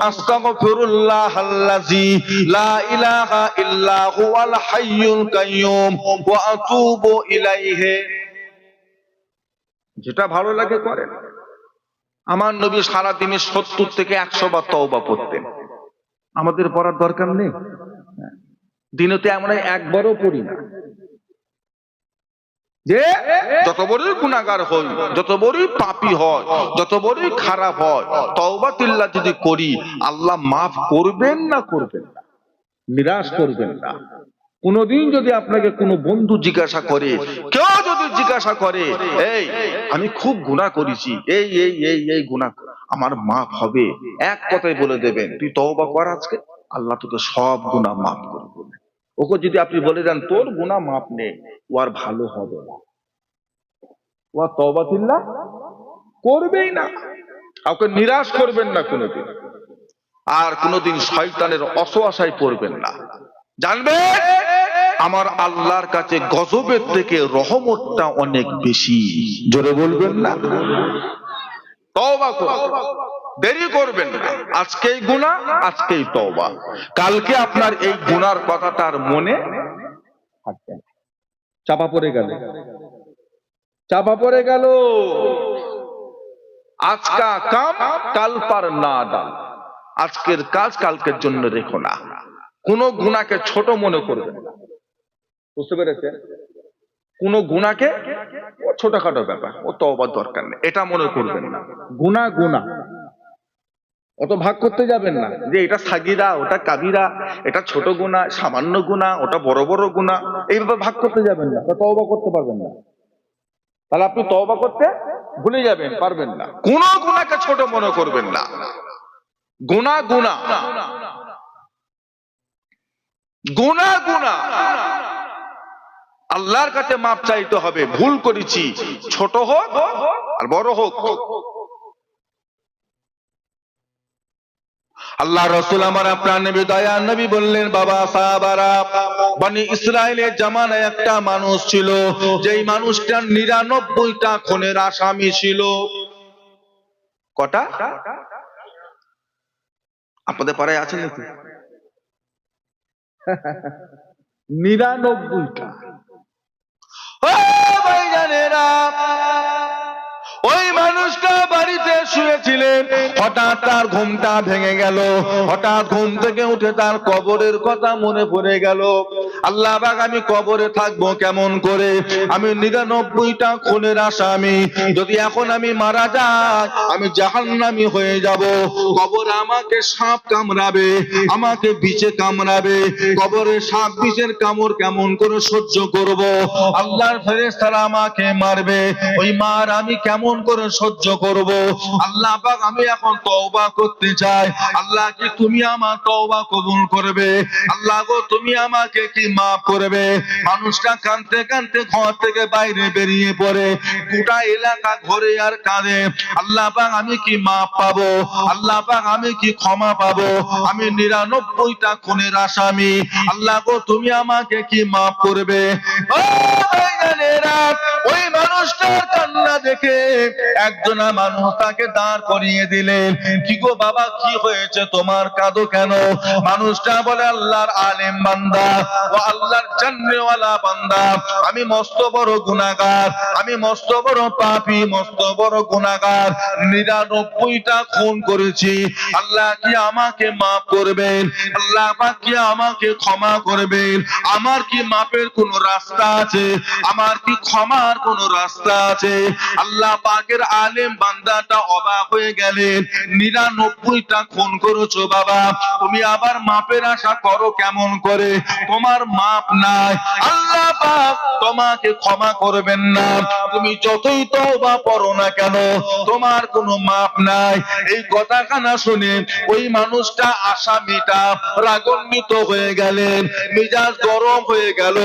আস্তাগফিরুল্লাহ আল্লাযী লা ইলাহা ইল্লা হুয়াল হাইয়ুল কাইয়্যুম ওয়া আতুবু ইলাইহি। যেটা ভালো লাগে করেন। আমার নবী সারা দিনে 70 থেকে 100 বার তওবা পড়তেন, আমাদের পড়ার দরকার নেই? দিনে তো আমরা একবারও পড়ি না। যে যত বড়ই গুনাহগার হই, যত বড়ই পাপী হয়, যত বড়ই খারাপ হয়, তওবাতুল্লাহ যদি করি আল্লাহ মাফ করবেন না করবেন না, নিরাশ করবেন না। কোনদিন যদি আপনাকে কোনো বন্ধু জিজ্ঞাসা করে, কেউ যদি জিজ্ঞাসা করে, এই আমি খুব গুনাহ করেছি, এই এই এই এই গুনাহ আমার মাফ হবে, এক কথাই বলে দেবেন, তুই তওবা কর আজকে, আল্লাহ তোকে সব গুনাহ মাফ করে দেবে। ওকে যদি আপনি বলে দেন তোর গুনাহ মাফ নেই, ও আর ভালো হবে না, ও আর তওবাতুল্লাহ করবেই না। কাউকে নিরাশ করবেন না কোনোদিন, আর কোনোদিন শয়তানের অসোয়াশায় পড়বেন না। জানবেন আমার আল্লাহর কাছে গজবের থেকে রহমতটা অনেক বেশি। জোরে বলবেন না? তওবা করুন, দেরি করবেন না। আজকেই গুনাহ, আজকেই তওবা। কালকে আপনার এই গুনার কথাটা আর মনে থাকবে না, চাপা পড়ে গেল, চাপা পড়ে গেল। আজকা কাম কাল পার না ডাল, আজকের কাজ কালকের জন্য রেখো না। কোন গুনাহকে ছোট মনে করবেন না, বুঝতে পেরেছেন? কোন গুনাহকে ও ছোটখাটো ব্যাপার, ও তওবার দরকার নেই, এটা মনে করবেন না। গুনাহ গুনাহ, অত ভাগ করতে যাবেন না যে এটা সাগীরা, ওটা কাবীরা, এটা ছোট গুনাহ, সামান্য গুনাহ, ওটা বড় বড় গুনাহ, এইভাবে ভাগ করতে যাবেন না, তওবা করতে পারবেন না। তাহলে আপনি তওবা করতে ভুলে যাবেন, পারবেন না। কোন গুনাহকে ছোট মনে করবেন না। গুনাহ গুনাহ, গুনাহ গুনাহ, আল্লাহর কাছে মাপ চাইতে হবে। ভুল করেছি, ছোট হোক আর বড় হোক। আল্লাহ রাসূল আমার আপনার নবী দয়ার নবী বললেন, বাবা সাহাবারা, বনি ইসরাইলের জামানায় একটা মানুষ ছিল, যেই মানুষটার ৯৯টা খুনের আসামি ছিল। কটা? আপনাদের পাড়ায় আছে নাকি? ৯৯টা। ও ভাইজানেরা, ওই মানুষটা বাড়িতে শুয়েছিলেন, হঠাৎ তার ঘুমটা ভেঙে গেল। হঠাৎ ঘুম থেকে উঠে তার কবরের কথা মনে পড়ে গেল। আল্লাহ পাক, আমি কবরে থাকবো কেমন করে? আমি ৯৯টা খুনের আসামি, যদি এখন আমি মারা যাই আমি জাহান্নামী হয়ে যাব। কবর আমাকে সাপ কামড়াবে, আমাকে বিছে কামড়াবে, কবরে সাপ বিছের কামড় কেমন করে সহ্য করব? আল্লাহর ফেরেশতারা আমাকে মারবে, ওই মার আমি কেমন করে সহ্য করব? আল্লাহ পাক, আমি এখন তওবা করতে চাই, আল্লাহ কি তুমি আমার তওবা কবুল করবে? আল্লাহ গো, তুমি আমাকে কি মাফ করবে? মানুষটা কাঁদতে কাঁদতে ঘর থেকে বাইরে বেরিয়ে পড়ে, গোটা এলাকা ঘরে আর কাঁদে, আল্লাহ পাক আমি কি মাফ পাবো? আল্লাহ পাক আমি কি ক্ষমা পাবো? আমি ৯৯টা খুনের আসামি, আল্লাহ গো তুমি আমাকে কি মাফ করবে? ও ভাইজানেরা, ওই মানুষটার কান্না দেখে একজনা মানুষ তাকে দাঁড় করিয়ে দিলেন। কি গো বাবা, কি হয়েছে, তোমার কাঁদো কেন? মানুষটা বলে, আল্লাহর আলেম বান্দা ও আল্লাহর জান্নাতওয়ালা বান্দা, আমি মস্ত বড় গুনাহগার, আমি মস্ত বড় পাপী, মস্ত বড় গুনাহগার, ৯৯টা খুন করেছি। আল্লাহ কি আমাকে মাফ করবেন? আল্লাহ পাক কি আমাকে ক্ষমা করবেন? আমার কি মাপের কোন রাস্তা আছে? আমার কি ক্ষমার কোন রাস্তা আছে? আল্লাহ পাকের আলেম বান্দাটা অবাক হয়ে গেলেন, ৯৯টা খুন করেছো বাবা, তুমি আবার মাপের আশা করো কেমন করে? তোমার মাপ নাই, আল্লাহ পাক তোমাকে ক্ষমা করবেন না। তুমি যতই তওবা করো না কেন, তোমার কোনো মাপ নাই। এই কথাখানা শুনে ওই মানুষটা, আসামিটা রাগান্বিত হয়ে গেলেন, মেজাজ গরম হয়ে গেল,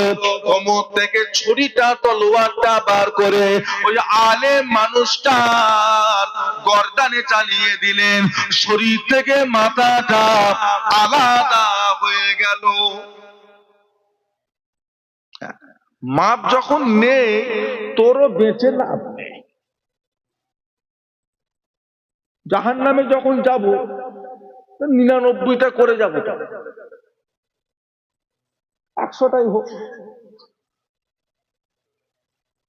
কোমর থেকে ছুরিটা তলোয়ারটা বার করে ওই আলেম মানুষটার গর্দানে চালিয়ে দিলেন। শরীর থেকে মাথাটা আলাদা হয়ে গেল। মাপ যখন নেই, তোরও বেঁচে লাভ নেই। জাহান্নামে যখন যাব ৯৯টা করে যাবো, ১০০টাই হোক।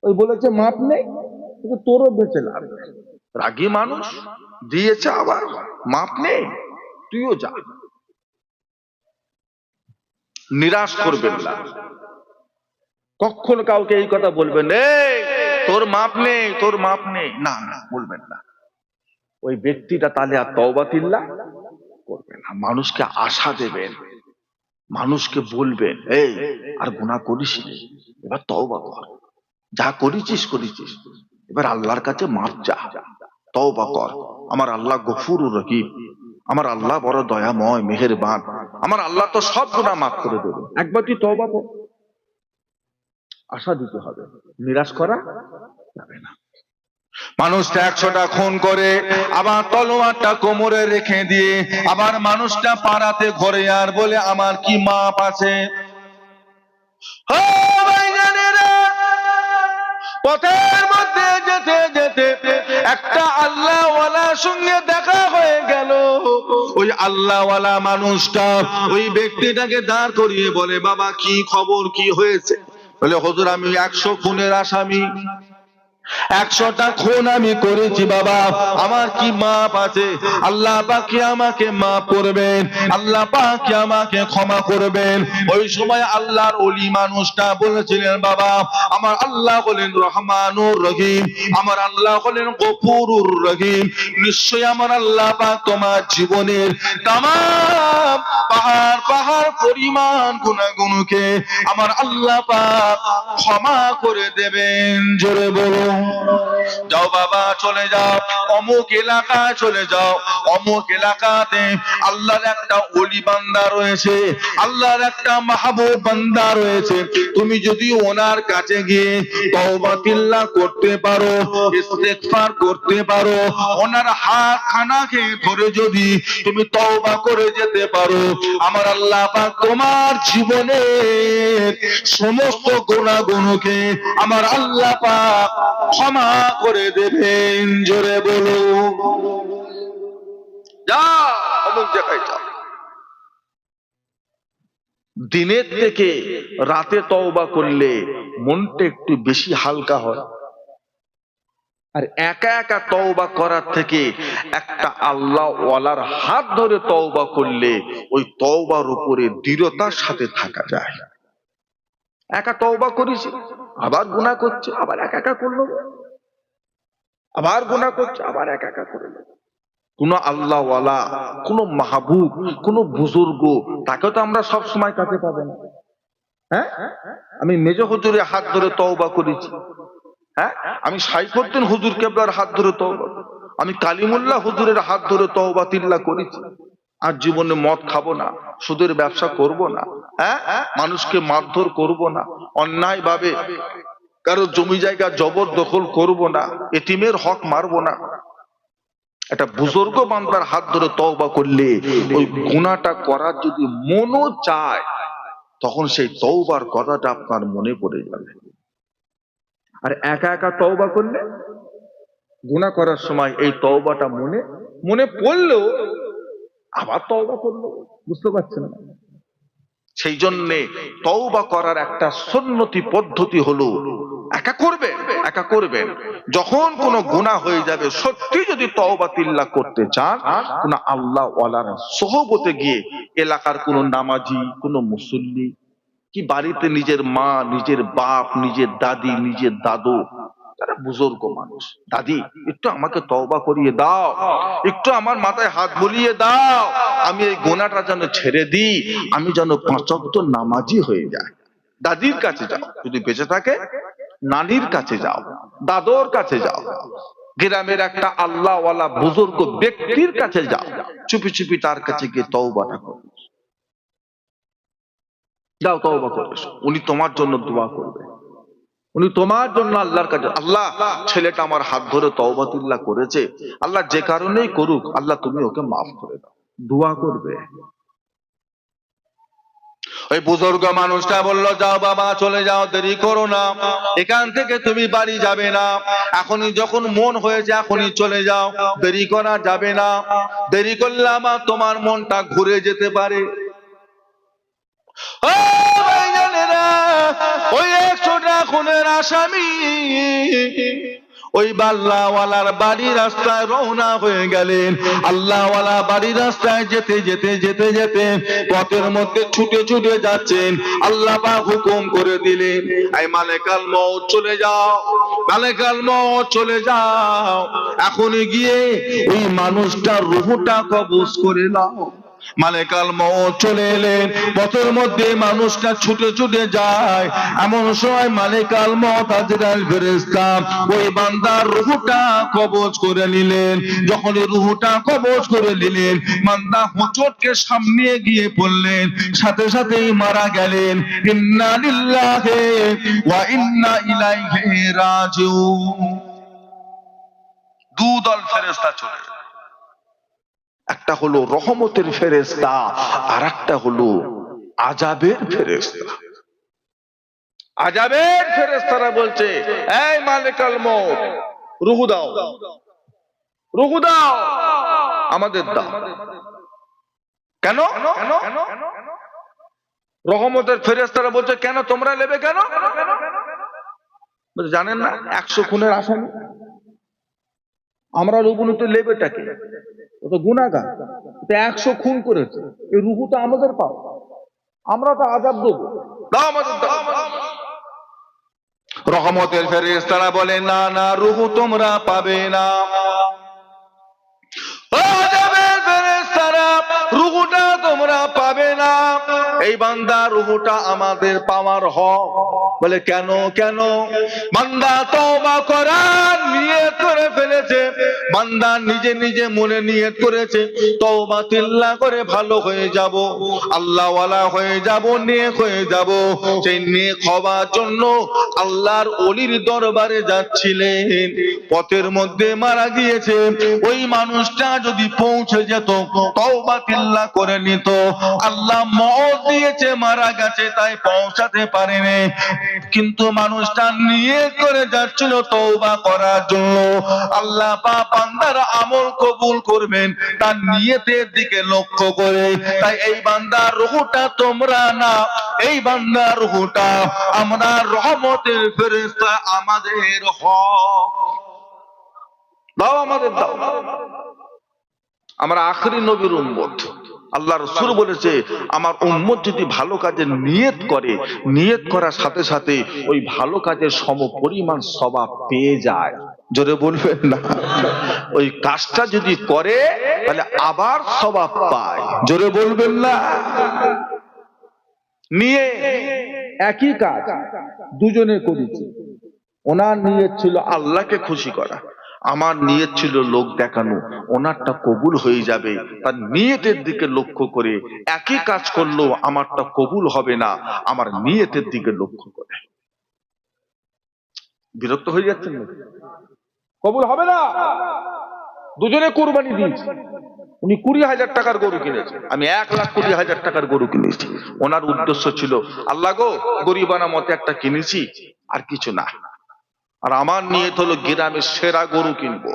ওই বলেছে মাপ নেই, কিন্তু তোরও বেঁচে লাভ নেই। রাগী মানুষ দিয়েছে, আবার মাপ নেই, তুইও যা। নিরাশ করবেন না। কখনো কাউকে এই কথা বলবেন এই তোর মাপ নেই, তোর মাপ নেই, না না বলবেন না। ওই ব্যক্তিটা তাহলে আর তওবা তিল্লা করবেন না। মানুষকে আশা দেবেন, মানুষকে বলবেন এই আর গুনাহ করিস না, এবার তওবা কর, যা করেছিস করেছিস, এবার আল্লাহর কাছে মাপ চা, তওবা কর। আমার আল্লাহ গফুরুর রহিম, আমার আল্লাহ বড় দয়াময় মেহেরবান, আমার আল্লাহ তো সব গুনাহ মাফ করে দেবে। একবার তুই তওবা কর। আশা দিতে হবে, নিরাশ করা যাবে না। মানুষটা 100টা খুন করে আবার তলোয়ারটা কোমরে রেখে দিয়ে আবার মানুষটা পাড়াতে ঘরে আর বলে আমার কি মাপ আছে। ও ভাইজানেরা, পথের মধ্যে যেতে যেতে একটা আল্লাহওয়ালার সঙ্গে দেখা হয়ে গেল। ওই আল্লাহওয়ালা মানুষটা ওই ব্যক্তিটাকে দাঁড় করিয়ে বলে বাবা কি খবর, কি হয়েছে? বলে হুজুর আমি 100 খুনের আসামি, 100টা খুন আমি করেছি বাবা, আমার কি মাপ আছে? আল্লাহ পাক কি আমাকে মাফ করবেন? আল্লাহ পাক কি আমাকে ক্ষমা করবেন? ওই সময় আল্লাহর ওলি মানুষটা বলেছিলেন বাবা আমার আল্লাহ হলেন রহমানুর রহিম, আমার আল্লাহ হলেন গফুরুর রহিম, নিশ্চয়ই আমার আল্লাহ পাক তোমার জীবনের তাম পাহাড় পাহাড় পরিমাণ গুনাহগুলোকে আমার আল্লাহ পাক ক্ষমা করে দেবেন। জোরে বলুন যাও বাবা চলে যাও অমুক এলাকায় চলে যাও, অমুক এলাকাতে আল্লাহর একটা ওলি বান্দা রয়েছে, আল্লাহর একটা মাহবুব বান্দা রয়েছে, তুমি যদি ওনার কাছে গিয়ে তওবা তিল্লা করতে পারো, ইস্তেগফার করতে পারো, ওনার হাত খানাকে ধরে যদি তুমি তওবা করে যেতে পারো, আমার আল্লাহ পাক তোমার জীবনের সমস্ত গুনাহগুলোকে আমার আল্লাহ পাক ক্ষমা করে দেবেন। জোরে বলো যাও অমুক জায়গায় যাও। দিনের থেকে রাতে তওবা করলে মনটা একটু বেশি হালকা হয়, আর একা একা তওবা করার থেকে একটা আল্লাহ ওয়ালার হাত ধরে তওবা করলে ওই তওবার উপরে দৃঢ়তার সাথে থাকা যায়। একা তওবা করেছে আবার গুনাহ করছে, আবার একা একা করলো, আবার গুনাহ করছে, আবার একা একা করলো। কোন আল্লাহ ওয়ালা, কোন মাহবুব, কোন বুজুর্গ তাকে তো আমরা সব সময় কাছে পাবো না। হ্যাঁ, আমি মেজ হুজুরের হাত ধরে তওবা করেছি, হ্যাঁ আমি সাইফুদ্দিন হুজুর কেবলার হাত ধরে তওবা, আমি কালিমুল্লাহ হুজুরের হাত ধরে তওবা তিল্লা করেছি। আর জীবনে মদ খাবো না, সুদের ব্যবসা করব না, হ্যাঁ মানুষকে মারধর করব না, অন্যায় ভাবে কারো জমি জায়গা জবরদখল করব না, এতিমের হক মারবো না। একটা বুজুর্গ বান্দার হাত ধরে তওবা করলে ওই গুনাহটা করার যদি মনও চায় তখন সেই তওবার কথাটা আপনার মনে পড়ে যাবে। আর একা একা তওবা করলে গুনাহ করার সময় এই তওবাটা মনে পড়লেও আবার তওবা করলো, বুঝতে পারছেন না? সেই জন্যে তওবা করার একটা সুন্নতি পদ্ধতি হলো একা করবেন, একা করবেন। যখন কোনো গুনাহ হয়ে যাবে, সত্যি যদি তওবা তিল্লা করতে চান, কোন আল্লাহ ওয়ালার সোহবতে গিয়ে এলাকার কোন নামাজি, কোন মুসল্লি, কি বাড়িতে নিজের মা, নিজের বাপ, নিজের দাদি, নিজের দাদু, তারা বুজুর্গ মানুষ, দাদি একটু আমাকে তওবা করিয়ে দাও, একটু আমার মাথায় হাত বুলিয়ে দাও, আমি এই গুনাহটা যেন ছেড়ে দিই, আমি যেন 5 ওয়াক্ত নামাজি হয়ে যাই। দাদির কাছে যাও, যদি বেঁচে থাকে নানির কাছে যাও, দাদুর কাছে যাও, গ্রামের একটা আল্লাহওয়ালা বুজুর্গ ব্যক্তির কাছে যাও, চুপি চুপি তার কাছে গিয়ে তওবাটা করো, যাও তওবা করো, উনি তোমার জন্য দোয়া করবে, উনি তোমার জন্য আল্লাহর কাছে, আল্লাহ ছেলেটা আমার হাত ধরে তওবা তিল্লা করেছে, আল্লাহ যে কারণেই করুক আল্লাহ তুমি ওকে মাফ করে দাও, দোয়া করবে। ওই বুজুর্গ মানুষটা বলল যাও বাবা চলে যাও, দেরি করো না, এখান থেকে তুমি বাড়ি যাবে না, এখনই যখন মন হয়েছে এখনই চলে যাও, দেরি করা যাবে না, দেরি করলে আমার তোমার মনটা ঘুরে যেতে পারে। ও ভাইজানেরা, ওই 100টা খুনের আসামি ওই আল্লাহওয়ালার বাড়ি রাস্তায় রওনা হয়ে গেলেন। আল্লাহওয়ালা বাড়ি রাস্তায় যেতে যেতে যেতে যেতে পথের মধ্যে ছুটে ছুটে যাচ্ছেন। আল্লাহ পাক হুকুম করে দিলেন, এই মালেকাল মউত চলে যাও, মালেকাল মউত চলে যাও, এখনই গিয়ে ওই মানুষটার রূহটা কবজ করে নাও। মালেকাল মউত চলে এলেন, পথের মধ্যে মানুষটা ছুটে ছুটে যায়। এমন সময় মালেকাল মউত আজরাইল ফেরেশতা ওই বান্দার রূহটা কবজ করে নিলেন। যখন রূহটা কবজ করে নিলেন, বান্দা হোঁচটকে সামনে গিয়ে পড়লেন, সাথে সাথেই মারা গেলেন। ইন্না লিল্লাহি ওয়া ইন্না ইলাইহি রাজিউন। দুদল ফেরেশতা চলে, একটা হলো রহমতের ফেরেশতা আর একটা হলো আযাবের ফেরেশতা। আযাবের ফেরেশতারা বলছে, এই মালিকাল মউত, রূহ দাও, রূহ দাও, আমাদের দাও। কেন? রহমতের ফেরেশতারা বলছে, কেন তোমরা নেবে কেন? জানেন না 100 খুনের আসামি আমরা, রুবনুতে লেবেটাকে ও তো গুনাহগার, তো 100 খুন করেছে, এই রূহ তো আমাদের পাও, আমরা তো আযাব দেবো, দাও আমাদের দাও। রহমতের ফেরেশতারা বলে, না না, রূহ তোমরা পাবে না। আযাবের ফেরেশতারা, রূহটা তোমরা পাবে না, এই বান্দা রূহটা আমাদের পাওয়ার হক। বলে কেন? কেন? বান্দা তওবা করার নিয়ত করে ফেলেছে, বান্দা নিজে নিজে মনে নিয়ত করেছে তওবাতিল্লাহ করে ভালো হয়ে যাব, আল্লাহওয়ালা হয়ে যাব, নেক হয়ে যাব। সেই নেক হওয়ার জন্য আল্লাহর ওলির দরবারে যাচ্ছিলেন, পথের মধ্যে মারা গিয়েছে। ওই মানুষটা যদি পৌঁছে যেত, তওবাতিল্লাহ করে নিত, আল্লাহ মওত দিয়েছে, মারা গেছে, তাই পৌঁছাতে পারেনি, কিন্তু মানুষটা নিয়ত করে যাচ্ছিল তওবা করার জন্য। আল্লাহ পাক বান্দার আমল কবুল করবেন তার নিয়তের দিকে লক্ষ্য করে। তাই এই বান্দার রূহটা তোমরা না, এই বান্দার রূহটা আমরা, রহমতের ফেরেশতা আমাদের হক, দাও আমাদের দাও। আমরা আখেরি নবীর উম্মত। আল্লাহ রাসূল বলেছে, আমার উম্মত যদি ভালো কাজের নিয়ত করে, নিয়ত করার সাথে সাথে ওই ভালো কাজের সমপরিমাণ সওয়াব পেয়ে যায়। জোরে বলবেন না? ওই কাজটা যদি করে তাহলে আবার সওয়াব পায়। জোরে বলবেন না? নিয়ে একই কাজ দুজনে করেছে, ওনার নিয়ত ছিল আল্লাহকে খুশি করা, আমার নিয়ত ছিল লোক দেখানো, ওনারটা কবুল হয়ে যাবে, তার নিয়তের দিকে লক্ষ্য করে একই কাজ করলো, আমারটা কবুল হবে না, আমার নিয়তের দিকে লক্ষ্য করে। বিরক্ত হয়ে যাচ্ছেন না? কবুল হবে না। দুজনে কুরবানি দিয়েছে, উনি 20,000 টাকার গরু কিনেছে, আমি 1,20,000 টাকার গরু কিনেছি। ওনার উদ্দেশ্য ছিল, আল্লাহ গো, গরিবানা মতে একটা কিনেছি, আর কিছু না। আর আমার নিয়ত হলো গ্রামের সেরা গরু কিনবো,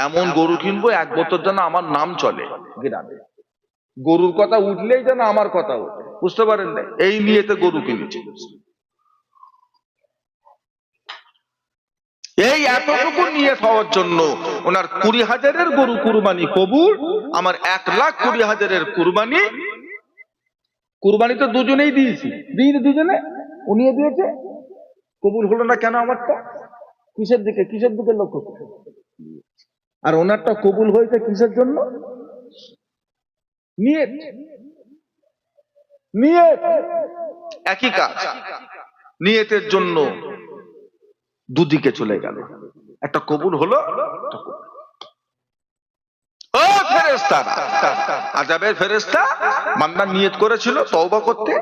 এমন গরু কিনবো 1 বছর যেন আমার নাম চলে গ্রামে, গরুর কথা উঠলেই যেন আমার কথা উঠে, বুঝতে পারেন না? এই নিয়তে গরু কিনেছি। এই এতটুকু নিয়ত হওয়ার জন্য ওনার 20,000-এর গরু কুরবানি কবুল, আমার 1,20,000-এর কুরবানি। কুরবানি তো দুজনেই দিয়েছি, দুজনে, উনিও দিয়েছে, কবুল হলো না কেন আমারটা? কিসের দিকে লক্ষ্য করে? আর ওনারটা কবুল হয়েছে কিসের জন্য? নিয়ত। নিয়ত একই কাজ, নিয়তের জন্য দুদিকে চলে গেল, একটা কবুল হলো। ও ফেরেশতা, আযাবের ফেরেশতা, বান্দা নিয়ত করেছিল তওবা করতে,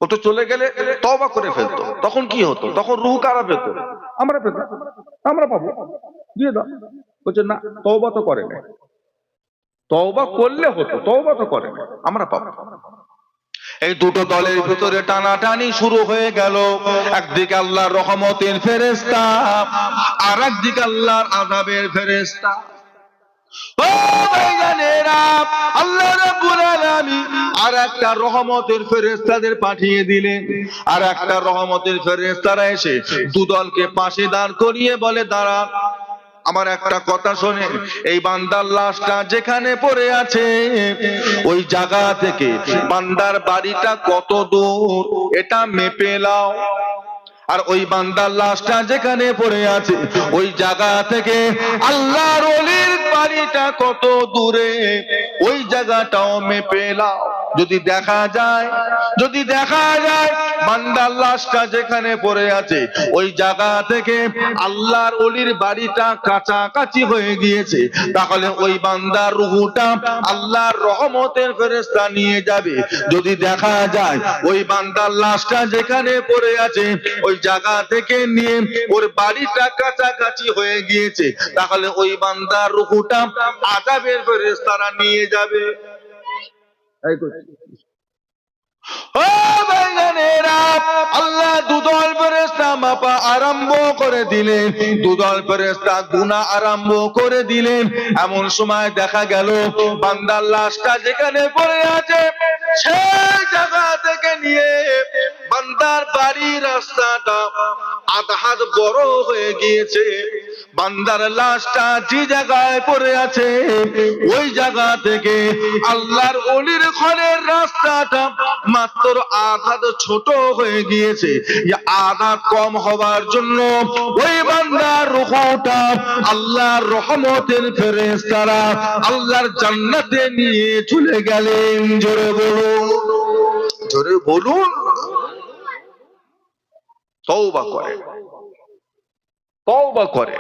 ও তো চলে গেলে তওবা করে ফেলতো, তখন কি হতো? তখন রূহ কারা পেত? আমরা পেতাম, আমরা পাবো, দিয়ে দাও। বলছে না, তওবা তো করে না, তওবা করলে হতো, তওবা তো করে না, আমরা পাবো। এই দুটো দলের ভিতরে টানাটানি শুরু হয়ে গেল। একদিকে আল্লাহর রহমতের ফেরেশতা, আর একদিকে আল্লাহর আযাবের ফেরেশতা। ও ভাইজানেরা, আল্লাহ রাব্বুল আলামিন আর একটা রহমতের ফেরেশতাদের পাঠিয়ে দিলেন। আর একটা রহমতের ফেরেশতারা এসে দুদলকে পাশে দাঁড় করিয়ে বলে, দাঁড়া, আমার একটা কথা শোনেন, এই বান্দার লাশটা যেখানে পড়ে আছে ওই জায়গা থেকে বান্দার বাড়িটা কত দূর এটা মেপে নাও। আর ওই বান্দার লাশটা যেখানে পড়ে আছে ওই জায়গা থেকে আল্লাহর ওলির বাড়িটা কত দূরে ওই জায়গাটাও মেপে নাও। যদি দেখা যায় বান্দার লাশটা যেখানে পড়ে আছে ওই জায়গা থেকে আল্লাহর ওলির বাড়িটা কাছাকাছি হয়ে গিয়েছে, তাহলে ওই বান্দার রূহটা আল্লাহর রহমতের ফেরেশতা নিয়ে যাবে। যদি দেখা যায় ওই বান্দার লাশটা যেখানে পড়ে আছে ওই জায়গা থেকে নিয়ে ওর বাড়িটা কাছাকাছি হয়ে গিয়েছে, তাহলে ওই বান্দার রূহটা আযাবের ফেরেশতারা নিয়ে যাবে। আল্লাহ দুদল ফেরেশতা মাপা আরম্ভ করে দিলেন, দুদল ফেরেশতা গুনাহ আরম্ভ করে দিলেন। এমন সময় দেখা গেল বান্দার লাশটা যেখানে পড়ে আছে সেই জায়গা থেকে নিয়ে বান্দার বাড়ির রাস্তাটা আধা হাত বড় হয়ে গিয়েছে। বান্দার লাশটা যে জায়গায় পড়ে আছে ওই জায়গা থেকে আল্লাহর ওলির ঘরের রাস্তাটা মাত্র আধা ছোট হয়ে গিয়েছে। আধা কম হওয়ার জন্য ওই বান্দার রূহটা আল্লাহর রহমতের ফেরেশতারা আল্লাহর জান্নাতে নিয়ে চলে গেলেন। জোরে বলুন, জোরে বলুন। তওবা করে, তওবা করে।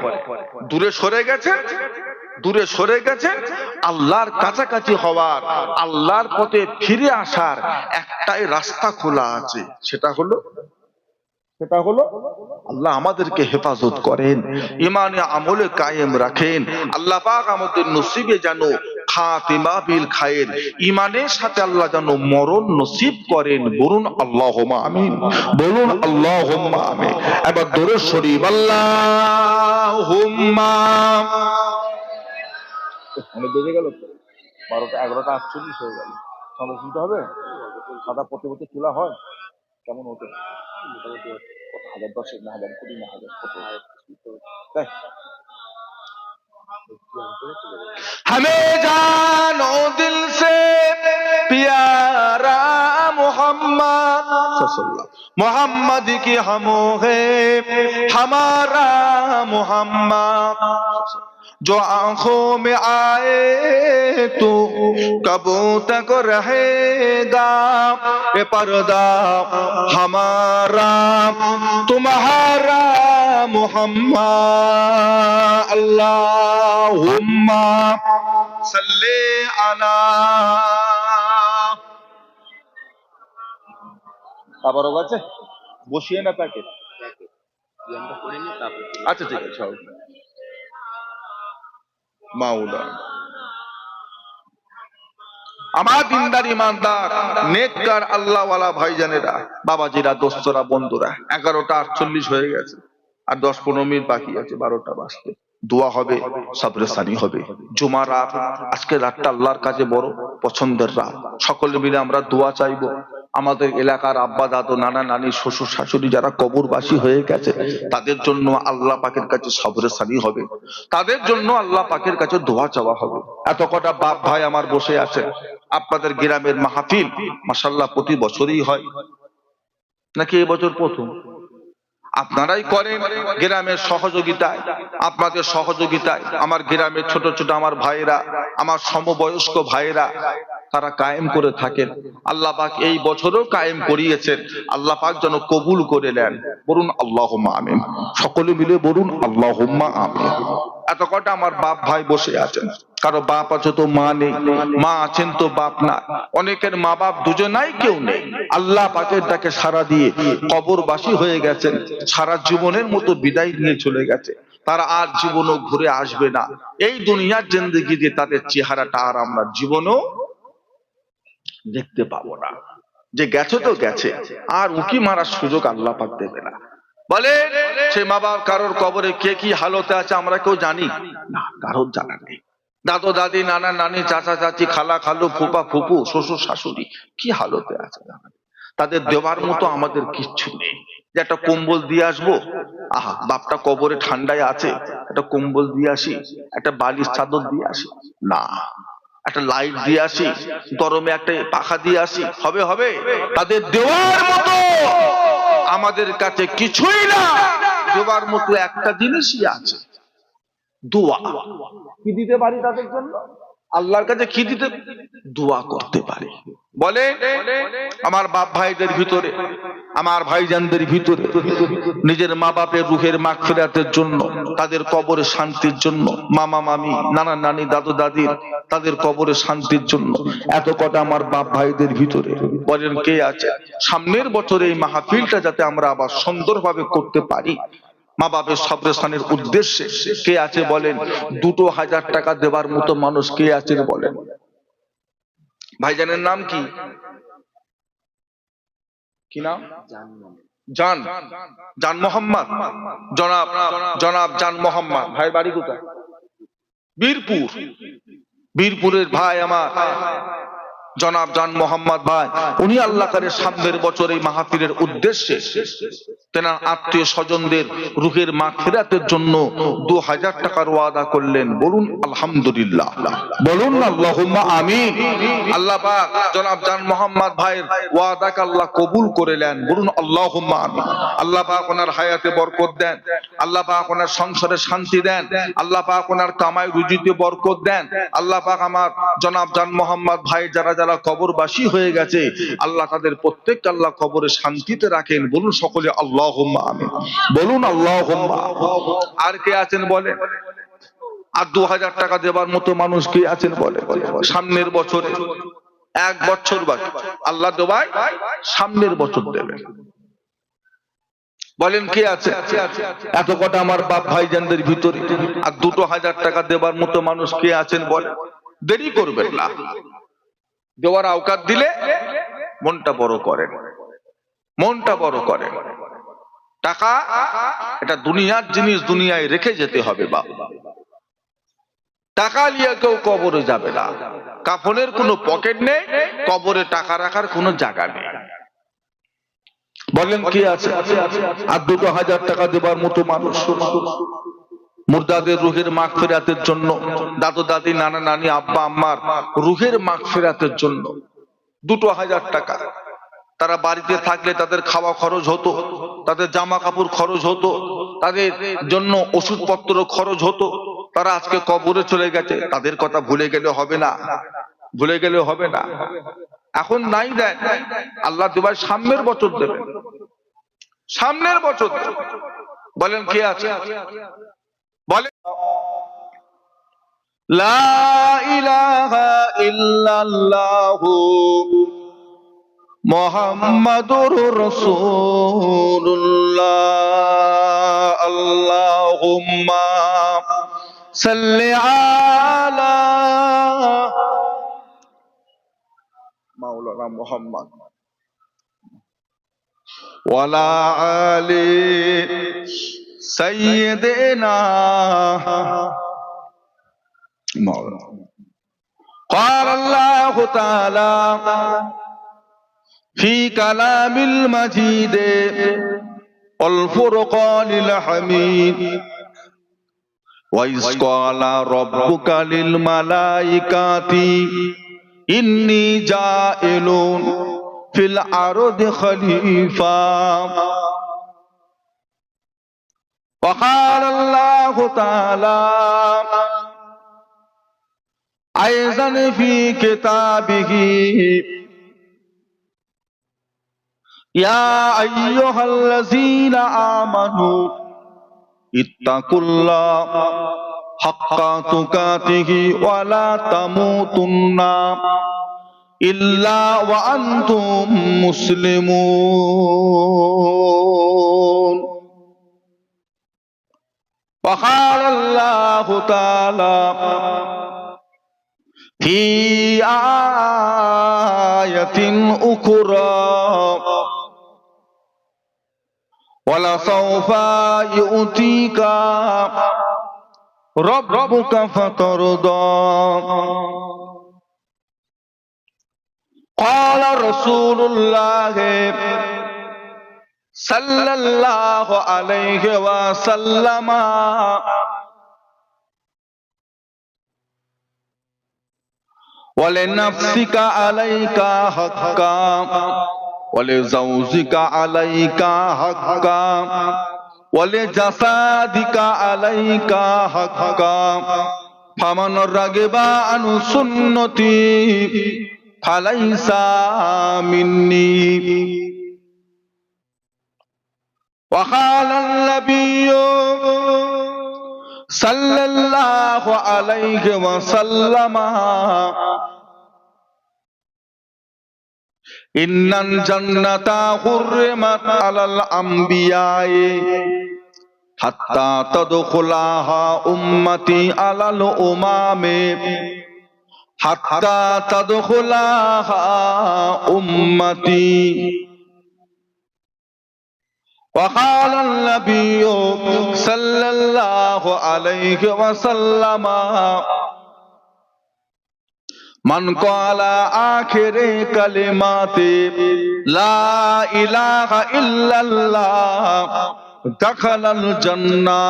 দূরে সরে গেছে আল্লাহর কাছাকাছি হওয়ার, আল্লাহর পথে ফিরে আসার একটাই রাস্তা খোলা আছে, সেটা হলো আল্লাহ আমাদেরকে হেফাজত করেন, ইমানে আমলে কায়েম রাখেন। আল্লাহ পাক আমাদের নসিবে যেন খাতিমা বিল খায়ের, ইমানের সাথে আল্লাহ যেন মরণ নসিব করেন। বলুন আল্লাহুম্মা আমিন, বলুন আল্লাহুম্মা আমিন। এবার দরুদ শরীফ আল্লাহুম্মা। অনেক বেজে গেল, 12টা 11টা 48 হয়ে গেল। তাহলে শুনতে হবে সাদা প্রতি তোলা হয় কেমন হতো? মোটামুটি 1000 না 1000 কোটি না 1000 কত তাই। हमें जानो दिल से प्यारा मोहम्मद की हम है हमारा मोहम्मद, जो आंखों में आए तो कब तक रहेगा ये पर्दा हमारा तुम्हारा मोहम्मद। अल्लाहुम्मा सल्ले अला। আবারও আছে, বসিয়ে না তাকে। আচ্ছা ঠিক আছে। মাওলা আমার দিনদার ইমানদার নেককার আল্লাহওয়ালা ভাইজানেরা, বাবাজিরা, দোস্তরা, বন্ধুরা, 11টা 48 হয়ে গেছে, আর 10-15 মিনিট বাকি আছে 12টা বাজতে। দোয়া হবে, সবরে সানি হবে। জুমার রাত, আজকে রাতটা আল্লাহর কাছে বড় পছন্দের রাত। সকলে মিলে আমরা দোয়া চাইবো। আমাদের এলাকার আব্বা দাদু নানা নানি শ্বশুর শাশুড়ি যারা কবরবাসী হয়ে গেছে তাদের জন্য আল্লাহ পাকের কাছে সবরে সানি হবে, তাদের জন্য আল্লাহ পাকের কাছে দোয়া চাওয়া হবে। এত কটা বাপ ভাই আমার বসে আছে। আপনাদের গ্রামের মাহফিল মাশাআল্লাহ প্রতি বছরই হয় নাকি এবছর প্রথম? আপনারাই করেন গ্রামের সহযোগিতায়, আপনাদের সহযোগিতায় আমার গ্রামের ছোট ছোট আমার ভাইরা, আমার সমবয়স্ক ভাইরা তারা কায়েম করে থাকেন। আল্লাহ পাক এই বছরও কায়েম করিয়েছেন। আল্লাহ পাক যেন কবুল করে নেন। বলুন আল্লাহুম্মা আমিন। সকলে মিলে বলুন আল্লাহুম্মা আমিন। এত কটা আমার বাপ ভাই বসে আছেন। কারো বাপ আছে তো মা নেই, মা আছেন তো বাপ না, অনেকের মা বাপ দুজনাই কেউ নেই। আল্লাহ পাকের ডাকে সাড়া দিয়ে কবরবাসী হয়ে গেছেন, সারা জীবনের মতো বিদায় নিয়ে চলে গেছে। তারা আর জীবনও ঘুরে আসবে না। এই দুনিয়ার জিন্দেগিতে তাদের চেহারাটা আর আমরা জীবনও দেখতে পাবো না। যে গেছে তো গেছে, আর উকি মারার সুযোগ আল্লাহ পাক দেবে না। বলে সে মা বাপ কারোর কবরে কে কি হালতে আছে আমরা কেউ জানি না, কারোর জানা নেই। দাদু দাদি, নানা নানি, চাচা চাচি, খালা খালু, ফুপা ফুপু, শ্বশুর শাশুড়ি কি হালতে আছে, তাদের দেওয়ার মতো আমাদের কিচ্ছু নেই। যে একটা কম্বল দিয়ে আসবো, আহা বাপটা কবরে ঠান্ডায় আছে, একটা কম্বল দিয়ে আসি, একটা বালিশ চাদর দিয়ে আসি, না একটা লাইট দিয়ে আসি, গরমে একটা পাখা দিয়ে আসি, হবে হবে? তাদের দেওয়ার মতো আমাদের কাছে কিছুই না। দেওয়ার মতো একটা জিনিসই আছে, দোয়া। কি দিতে পারি তাদের জন্য? আল্লাহর কাছে কি দিতে? দোয়া করতে পারি। বলে আমার বাপ ভাইদের ভিতরে, আমার ভাইজানদের ভিতরে নিজের মা বাপের রুহের মাগফিরাতের জন্য, তাদের কবরের শান্তির জন্য, মামা মামি, নানা নানি, দাদু দাদির তাদের কবরের শান্তির জন্য এত কথা আমার বাপ ভাইদের ভিতরে বলেন কে আছে? সামনের বছরে এই মাহফিলটা যাতে আমরা আবার সুন্দরভাবে করতে পারি, মা বাপের সবরেস্থানের উদ্দেশ্যে কে আছে বলেন? 2000 টাকা দেবার মতো মানুষ কে আছেন বলেন? ভাইজানের নাম কি? কি নাম? জান, জান মোহাম্মদ, জনাব জান মোহাম্মদ। ভাইয়ের বাড়ি কোথায়? বীরপুর। বীরপুরের ভাই আমার জনাব জান মোহাম্মদ ভাই, উনি আল্লাহ করে সামনের বছর এই মাহফিলের উদ্দেশ্যে তেনার আত্মীয় স্বজনদের রুহের মাগফিরাতের জন্য 2000 টাকার ওয়াদা করলেন। বলুন আলহামদুলিল্লাহ, বলুন আল্লাহুম্মা আমিন। আল্লাহ পাক জনাব জান মোহাম্মদ ভাইয়ের ওয়াদাকে আল্লাহ কবুল করে নেন, বলুন আল্লাহুম্মা আমিন। আল্লাহ পাক ওনার হায়াতে বরকত দেন, আল্লাহ পাক ওনার সংসারে শান্তি দেন, আল্লাহ পাক ওনার কামাই রুজিতে বরকত দেন। আল্লাহ পাক আমার জনাব জান মোহাম্মদ ভাই যারা যারা কবরবাসী হয়ে গেছে, আল্লাহ তাদের প্রত্যেককে আল্লাহ কবরে শান্তিতে রাখেন, বলুন সকলে আল্লাহুম্মা আমিন, বলুন আল্লাহুম্মা। আর কে আছেন বলে? আর 2000 টাকা দেবার মতো মানুষ কে আছেন বলে? সামনের বছরে 1 বছর বাকি, আল্লাহ দোবাই সামনের বছর দেবেন। বলেন কে আছে? এত কটা আমার বাপ ভাইজানদের ভিতরে আর 2000 টাকা দেবার মতো মানুষ কে আছেন বলে? দেরি করবেন না, দেওয়ার আওকাত দিলে মনটা বড় করেন, মনটা বড় করেন। টাকা এটা দুনিয়ার জিনিস, দুনিয়ায় রেখে যেতে হবে বাবা। টাকা নিয়ে কেউ কবরে যাবে না, কাফনের কোনো পকেট নেই, কবরে টাকা রাখার কোনো জায়গা নেই। বলেন কি আছে? আর 2000 টাকা দেবার মতো মানুষ মুর্দাদের রুহের মাগফিরাতের জন্য, দাদু দাদি, নানা নানি, আব্বা আম্মার রুহের মাগফিরাতের জন্য 2000 টাকা। তারা বাড়িতে থাকলে তাদের খাওয়া খরচ হতো, তাদের জামা কাপড় খরচ হতো, তাদের জন্য ওষুধপত্র খরচ হতো। তারা আজকে কবরে চলে গেছে, তাদের কথা ভুলে গেলে হবে না, ভুলে গেলে হবে না। এখন নাই দেন, আল্লাহ দেবার সামনের বছর দেবেন, সামনের বছর। বলেন কে আছে? বলেন লা ইলাহা ইল্লাল্লাহু মুহাম্মাদুর রাসূলুল্লাহ। আল্লাহুম্মা সাল্লি আলা মাওলানা মুহাম্মদ ওয়ালা আলি সাইয়্যিদিনা মাওলানা। قال الله تعالى في كلام المجيد والفرقان الحميد وإذ قال ربك للملائكة إني جاعل في الأرض خليفة وقال الله تعالى أيضا في كتابه يا أيها الذين آمنوا اتقوا الله حق تقاته ولا تموتن إلا وأنتم مسلمون. وقال الله تعالى في آية أخرى ولسوف يؤتيك রব্বুকা ফাতারদা قال رسول الله صلى الله عليه وسلم ولنفسك عليك حقا ولزوجك عليك حقا ولجسدك عليك حقا فمن رغب عن سنتي فليس مني وقال النبي صلى الله عليه وسلم إن الجنة حرمت على الأنبياء حتى تدخلها أمتي على الأمم حتى تدخلها أمتي وقال النبي صلى الله عليه وسلم من قال آخر كلمات لا إله إلا الله دخل الجنة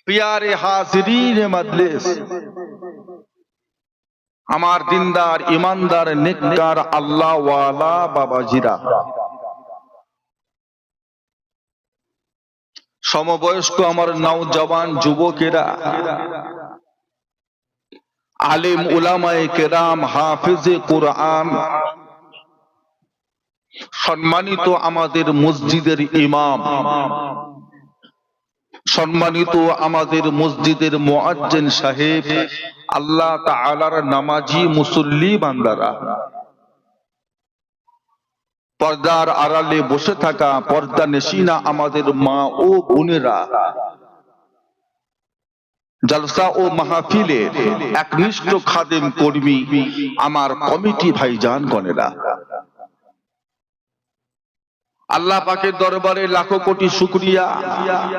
प्यारे हाजिरीन मजलिस আমার দিনদার ইমানদার নেককার আল্লাহ ওয়ালা বাবাজিরা সমবয়স্ক আমার নওজওয়ান যুবকেরা আলিম উলামায়ে কেরাম হাফেজে কুরআন সম্মানিত আমাদের মসজিদের ইমাম সম্মানিত আমাদের মসজিদের মুয়াজ্জিন সাহেব আল্লাহ তাআলার নামাজি মুসল্লি বান্দারা পর্দার আড়ালে বসে থাকা পর্দা নেশিনা আমাদের মা ও বোনেরা জলসা ও মাহফিলের একনিষ্ঠ খাদেম কর্মী আমার কমিটি ভাইজান গণেরা আল্লাহ পাকের দরবারে লাখো কোটি শুকরিয়া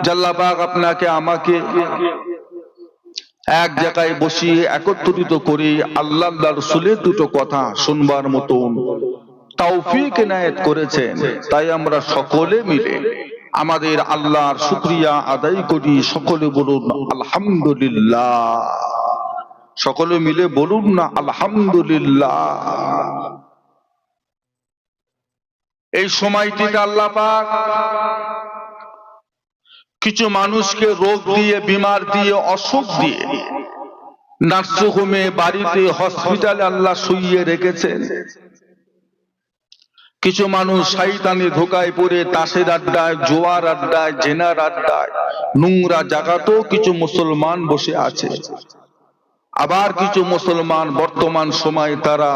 যে আল্লাহ পাক আপনাকে আমাকে এক জায়গায় বসিয়ে একত্রিত করে আল্লাহর রাসূলের দুটো কথা শুনবার মতন তৌফিক এনায়েত করেছেন তাই আমরা সকলে মিলে আমাদের আল্লাহর শুকরিয়া আদায় করি সকলে বলুন আলহামদুলিল্লাহ সকলে মিলে বলুন না আলহামদুলিল্লাহ এই সময়টিতে আল্লাহ পাক কিছু মানুষকে রোগ দিয়ে বিমার দিয়ে অসুখ দিয়ে নার্সিংহোমে বাড়িতে হসপিটালে আল্লাহ শুইয়ে রেখেছেন কিছু মানুষ শয়তানি ধোকায় পড়ে তাসের আড্ডায় জোয়ার আড্ডায় জেনার আড্ডায় নোংরা জায়গাতেও কিছু মুসলমান বসে আছে আবার কিছু মুসলমান বর্তমান সময়ে তারা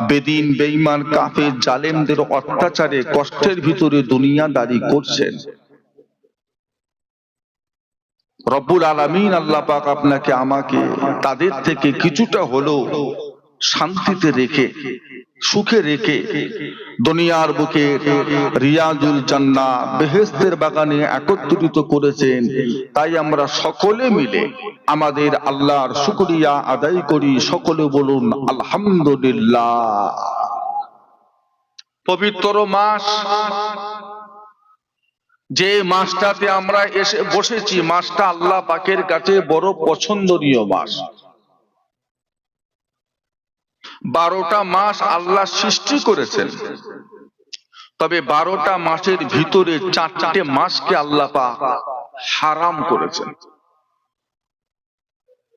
বেদিন বেঈমান কাফের জালেমদের অত্যাচারে কষ্টের ভিতরে দুনিয়াদারি করছেন রব্বুল আলামিন আল্লাহ পাক আপনাকে আমাকে তাদের থেকে কিছুটা হলেও শান্তিতে রেখে সুখে রেখে দুনিয়ার বুকে রিয়াজুল জান্নাহ বেহেশতের বাগানে একত্রিত করেছেন তাই আমরা সকলে মিলে আমাদের আল্লাহর শুকরিয়া আদায় করি সকলে বলুন আলহামদুলিল্লাহ পবিত্র মাস যে মাসটাতে আমরা এসে বসেছি মাসটা আল্লাহ পাকের কাছে বড় পছন্দনীয় মাস 12টা মাস আল্লাহ সৃষ্টি করেছেন তবে 12টা মাসের ভিতরে 4টে মাসকে আল্লাহ পাক হারাম করেছেন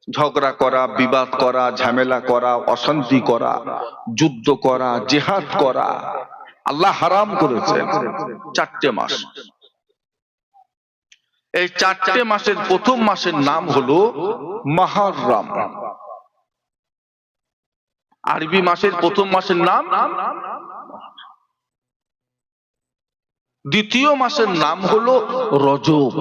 ঝগড়া করা বিবাদ করা ঝামেলা করা অশান্তি করা যুদ্ধ করা জিহাদ করা আল্লাহ হারাম করেছেন 4টে মাস এই 4টে মাসের প্রথম মাসের নাম হলো মুহররম আরবি মাসের প্রথম মাসের নাম দ্বিতীয় মাসের নাম হলো রজব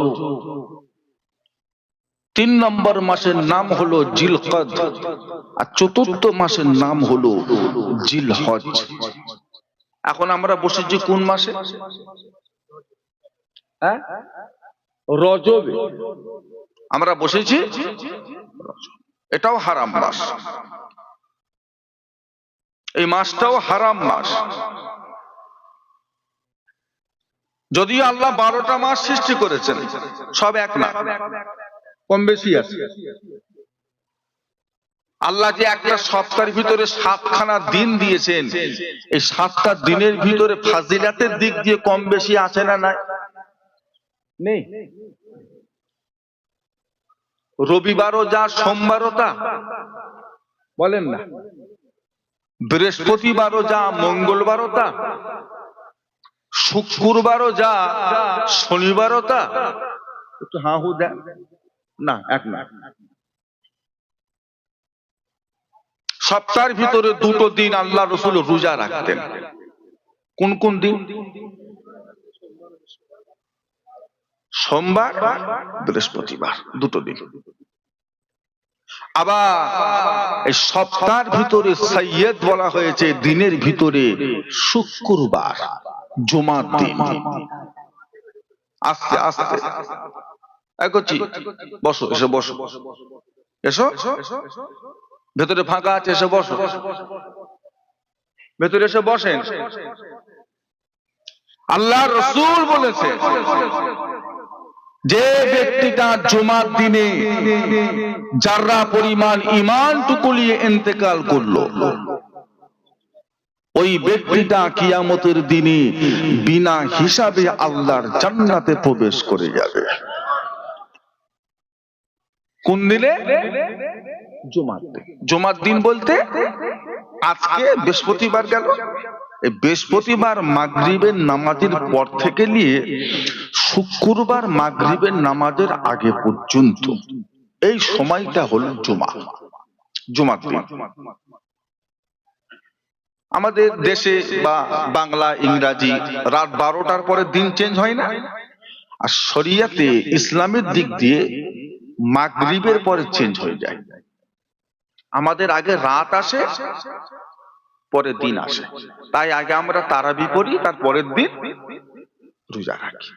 3 নম্বর মাসের নাম হলো জিলকদ আর চতুর্থ মাসের নাম হলো জিলহজ এখন আমরা বসেছি কোন মাসে হ্যাঁ, রজবে আমরা বসেছি, এটাও হারাম মাস, এই মাসটাও হারাম মাস। যদিও আল্লাহ 12টা মাস সৃষ্টি করেছেন, সব এক না, কম বেশি আছে। আল্লাহ যে একটা সপ্তাহের ভিতরে 7খানা দিন দিয়েছেন, এই 7টা দিনের ভিতরে ফাজিলাতের দিক দিয়ে কম বেশি আছে না নাই? নেই। রবিবারও যা, সোমবারও তা, বলেন না? বৃহস্পতিবারও যা, মঙ্গলবারও তা, শুক্রবারও যা, শনিবারও তা। একটু হা হু দেন না, এক না। সপ্তাহের ভিতরে 2টো দিন আল্লাহ রসুল রোজা রাখতেন। কোন কোন দিন? সোমবার, বৃহস্পতিবার, 2টো দিন। আবার এই সপ্তাহের ভিতরে সৈয়দ বলা হয়েছে দিনের ভিতরে শুক্রবার, জুমার দিন। আস্তে আস্তে এগোচ্ছি, বসো, এসে বসো, এসো, ভেতরে ফাঁকা আছে, এসে বসো, ভেতরে এসে বসেন। আল্লাহ রসুল বলেছে যে ব্যক্তিটা জুমার দিনে যারা পরিমাণ ঈমান টুকুলিয়ে ইন্তেকাল করলো, ওই ব্যক্তিটা কিয়ামতের দিনে বিনা হিসাবে আল্লাহর জান্নাতে প্রবেশ করে যাবে। কোন দিনে? জুমার দিন। জুমার দিন বলতে আজকে বৃহস্পতিবার গেল, এই বৃহস্পতিবার মাগরিবের নামাজের পর থেকে নিয়ে শুক্রবার মাগরিবের নামাজের আগে পর্যন্ত এই সময়টা হলো জুমা, জুমার দিন। আমাদের দেশে বা বাংলা ইংরাজি রাত 12টার পরে দিন চেঞ্জ হয় না, আর শরিয়াতে ইসলামের দিক দিয়ে মাগরিবের পরে চেঞ্জ হয়ে যায়। আমাদের আগে রাত আসে, পরে দিন আসে, তাই আগে আমরা তারাবি পড়ি, তার পরের দিন রোজা রাখি।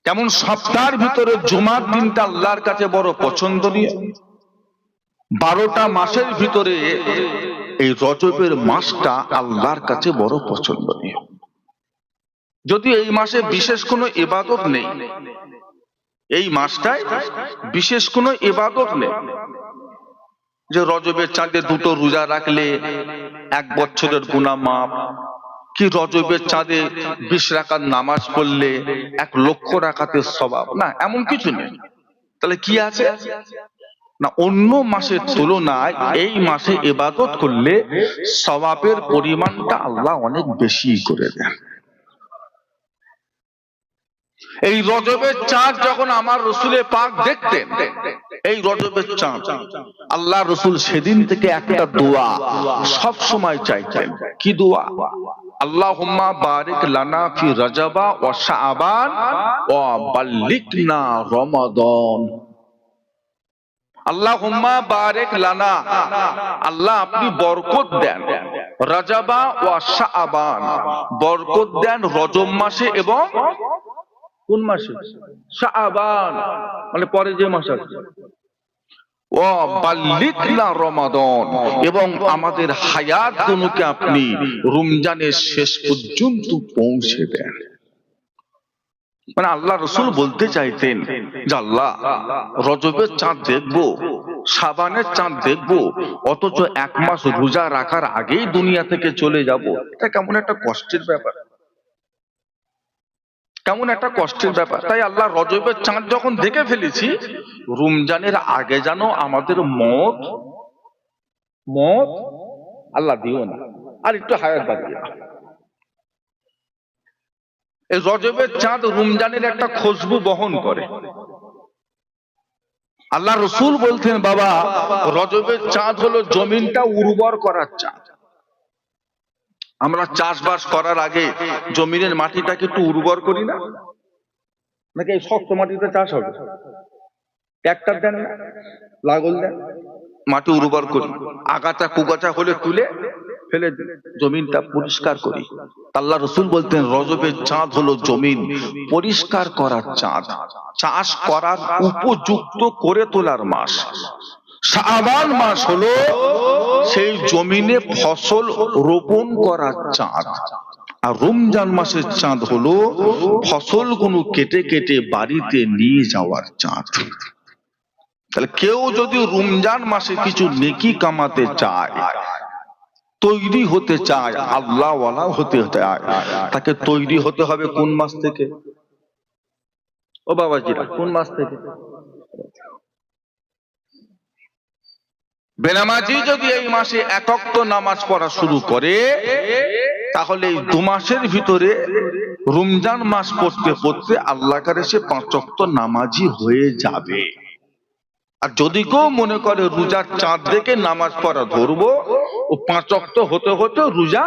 যেমন সপ্তাহের ভিতরে জুমার দিনটা আল্লাহর কাছে বড় পছন্দনীয়। 12টা মাসের ভিতরে এই রজবের মাসটা আল্লাহর কাছে বড় পছন্দনীয়। যদি এই মাসে বিশেষ কোনো ইবাদত নেই, এই মাসটায় বিশেষ কোনো ইবাদত নেই, যে রজবের চাঁদে 2টো রোজা রাখলে 1 বছরের গুনাহ মাফ, কি রজবের চাঁদে 20 রাকাত নামাজ পড়লে 1 লক্ষ রাকাতের সওয়াব, না, এমন কিছু নেই। তাহলে কি আছে না, অন্য মাসের তুলনায় এই মাসে ইবাদত করলে সওয়াবের পরিমাণটা আল্লাহ অনেক বেশি করে দেন। এই রজবের চাঁদ যখন আমার রসুলে পাক দেখতেন, এই রজবের চাঁদ, আল্লাহ রসুল সেদিন থেকে একটা দোয়া সব সময় চাইতেন। কি দোয়া? আল্লাহুম্মা বারিক লানা ফি রজবা ওয়া শাবান ওয়া বাল্লিগনা রমাদান। আল্লাহুম্মা বারিক লানা, আল্লাহ আপনি বরকত দেন, রজবা ওয়া শাবান, বরকত দেন রজব মাসে এবং কোন মাসে? শাবান, মানে পরে যে মাস আছে। ও বাল্লিগনা রমাদান, এবং আমাদের হায়াত গুলোকে আপনি রমজানের শেষ পর্যন্ত পৌঁছে দেন। মানে আল্লাহ রসুল বলতে চাইতেন যে আল্লাহ, রজবের চাঁদ দেখবো, শাবানের চাঁদ দেখবো, অথচ 1 মাস রোজা রাখার আগেই দুনিয়া থেকে চলে যাব। এটা কেমন একটা কষ্টের ব্যাপার, কেমন একটা কষ্টের ব্যাপার। তাই আল্লাহ রজবের চাঁদ যখন দেখে ফেলেছি, রমজানের আগে যেন আমাদের মত আল্লাহ দিও না, আর একটু হায়াত বাড়িয়ে দাও। এই রজবের চাঁদ রমজানের একটা খুশবু বহন করে। আল্লাহ রসুল বলতেন, বাবা, রজবের চাঁদ হলো জমিনটা উর্বর করার চাঁদ। আমরা চাষবাস করার আগে জমিনের মাটিটাকে একটু উর্বর করি না, নাকি এই শক্ত মাটিতে চাষ হবে? ট্রাক্টর দেন না, লাঙ্গল দেন, মাটি উর্বর করি, আগাছা কুগাছা হলে তুলে ফেলে দিই, জমিনটা পরিষ্কার করি। আল্লাহ রসুল বলতেন রজবের চাঁদ হলো জমিন পরিষ্কার করার চাঁদ, চাষ করার উপযুক্ত করে তোলার মাস। শাবান মাস হলো সেই জমিনে ফসল রোপণ করার চাঁদ। আর রমজান মাসের চাঁদ হলো ফসলগুলো কেটে কেটে বাড়িতে নিয়ে যাওয়ার চাঁদ। তাহলে কেউ যদি রমজান মাসে কিছু নেকি কামাতে চায়, তৈরি হতে চায়, আল্লাহ ওয়ালা হতে চায়, তাকে তৈরি হতে হবে কোন মাস থেকে? ও বাবাজিরা, কোন মাস থেকে? বেনামাজি যদি এই মাসে এক ওয়াক্ত নামাজ পড়া শুরু করে, তাহলে এই 2 মাসের ভিতরে রমজান মাস পড়তে পড়তে আল্লাহর কাছে 5 ওয়াক্ত নামাজি হয়ে যাবে। আর যদি কেউ মনে করে রোজার চাঁদ দেখে নামাজ পড়া ধরবো, ও 5 ওয়াক্ত হতে হতে রোজা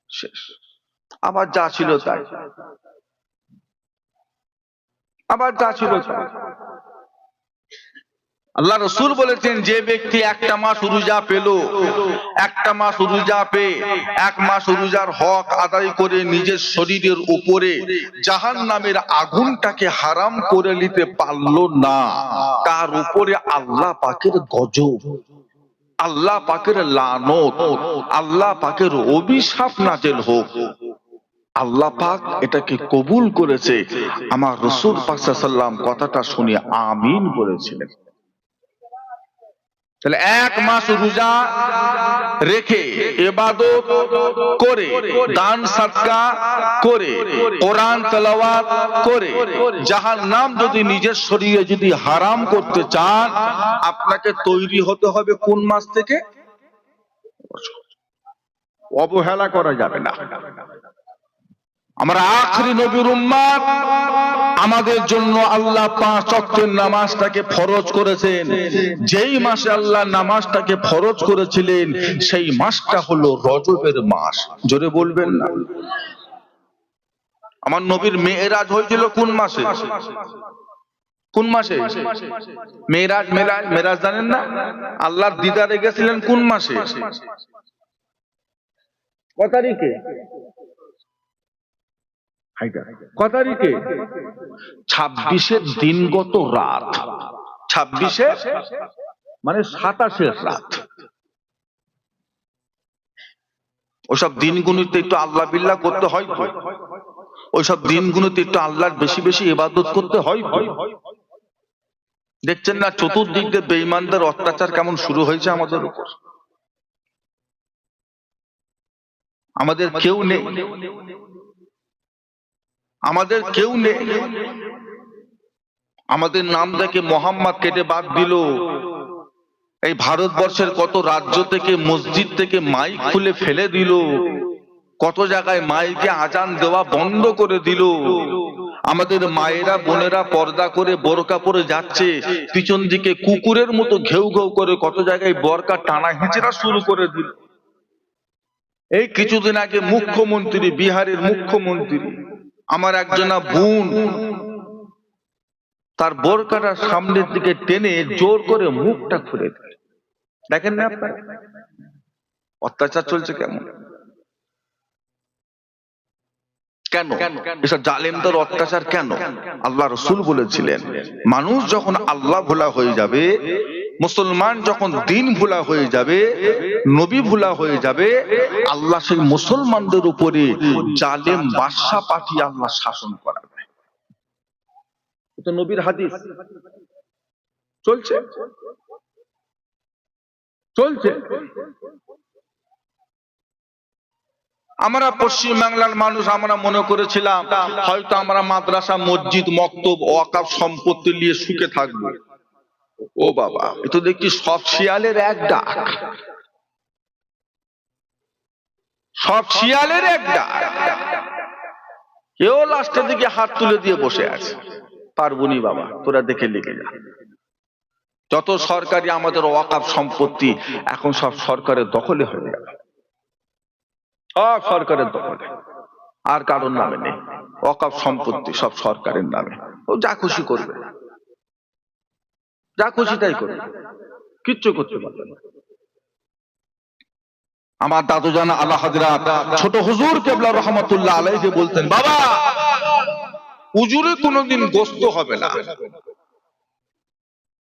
শেষ, আবার যা ছিল তাই, আবার যা ছিল তাই। আল্লাহ রসুল বলেছেন যে ব্যক্তি একটা মাস রোজা পেল, একটা মাস রোজা পেয়ে 1 মাস রোজার হক আদায় করে নিজের শরীরের উপরে জাহান্নামের আগুনটাকে হারাম করে নিতে পারলো না, তার উপরে আল্লাহ পাকের গজব, আল্লাহ পাকের লানত, আল্লাহ পাকের অভিশাপ নাযিল হোক। আল্লাহ পাক এটাকে কবুল করেছে। আমার রাসূল পাক সাল্লাল্লাহু আলাইহি ওয়াসাল্লাম কথাটা শুনে আমিন বলেছিলেন। তাহলে 1 মাস রোজা রেখে ইবাদত করে, দান সদকা করে, কোরআন তেলাওয়াত করে জাহান্নাম যদি নিজের শরীরে যদি হারাম করতে চান, আপনাকে তৈরি হতে হবে কোন মাস থেকে? অবহেলা করা যাবে না। আমরা আখরি নবীর উম্মত, আমাদের জন্য আল্লাহ 5 ওয়াক্তের নামাজটাকে ফরজ করেছেন। যেই মাসে আল্লাহ নামাজটাকে ফরজ করেছিলেন সেই মাসটা হলো রজবের মাস। জোরে বলবেন না? আমার নবীর মেরাজ হয়েছিল কোন মাসে? কোন মাসে মেরাজ? মেরাজ জানেন না? আল্লাহর দিদারে গেছিলেন কোন মাসে? কত তারিখে? কত তারিখে? 26-এর দিনগত রাত। 26-এ মানে 27-এর রাত। ওইসব দিনগুলোতে একটু আল্লাহ বিল্লাহ করতে হয়, ওইসব দিনগুলোতে একটু আল্লাহর বেশি বেশি ইবাদত করতে হয়। দেখছেন না চতুর্দিক দিয়ে বেঈমানদের অত্যাচার কেমন শুরু হয়েছে আমাদের উপর? আমাদের কেউ নেই, আমাদের কেউ নেই। আমাদের নাম দেখে মোহাম্মদ কেটে বাদ দিল। এই ভারতবর্ষের কত রাজ্য থেকে, মসজিদ থেকে মাইক খুলে ফেলে দিল, কত জায়গায় মাইকে আজান দেওয়া বন্ধ করে দিল। আমাদের মায়েরা বোনেরা পর্দা করে বোরকা পরে যাচ্ছে, পিছন দিকে কুকুরের মতো ঘেউ ঘেউ করে কত জায়গায় বোরকা টানা হেঁচড়া শুরু করে দিল। এই কিছুদিন আগে মুখ্যমন্ত্রী, বিহারের মুখ্যমন্ত্রী, আমার একজনা বোন তার বোরকাটা সামনের দিকে টেনে জোর করে মুখটা খুলে দিল। দেখেন না আপনারা অত্যাচার চলছে কেমন? কেন এসব জালেমদের অত্যাচার কেন? আল্লাহ রাসূল বলেছিলেন মানুষ যখন আল্লাহ ভোলা হয়ে যাবে, মুসলমান যখন দিন ভোলা হয়ে যাবে, নবী ভোলা হয়ে যাবে, আল্লাহ সেই মুসলমানদের উপরে জালেম বাদশা পাঠিয়ে আল্লাহ শাসন করাবে। এটা নবীর হাদিস। চলছে চলছে। আমরা পশ্চিম বাংলার মানুষ, আমরা মনে করেছিলাম হয়তো আমরা মাদ্রাসা, মসজিদ, মক্তব, ওয়াকাফ সম্পত্তি নিয়ে সুখে থাকবো। ও বাবা, এ তো দেখি সব শিয়ালের এক ডাক, সব শিয়ালের এক ডাক। কেউ লাস্টের দিকে হাত তুলে দিয়ে বসে আছে, পারবনি বাবা, তোরা দেখে লিখে যা। যত সরকারি আমাদের ওয়াকাফ সম্পত্তি এখন সব সরকারের দখলে হয়ে গেল, সব সরকারের দখলে, আর কারোর নামে নেই। ওয়াকাফ সম্পত্তি সব সরকারের নামে। ও যা খুশি করবে, যা খুশি তাই করবে, কিচ্ছু করতে পারবে না। আমার দাদু জানা আলা হযরত ছোট হুজুর কেবলা রহমাতুল্লাহ আলাইহি বলতেন, বাবা উজুরে কোনোদিন গোস্ত হবে না।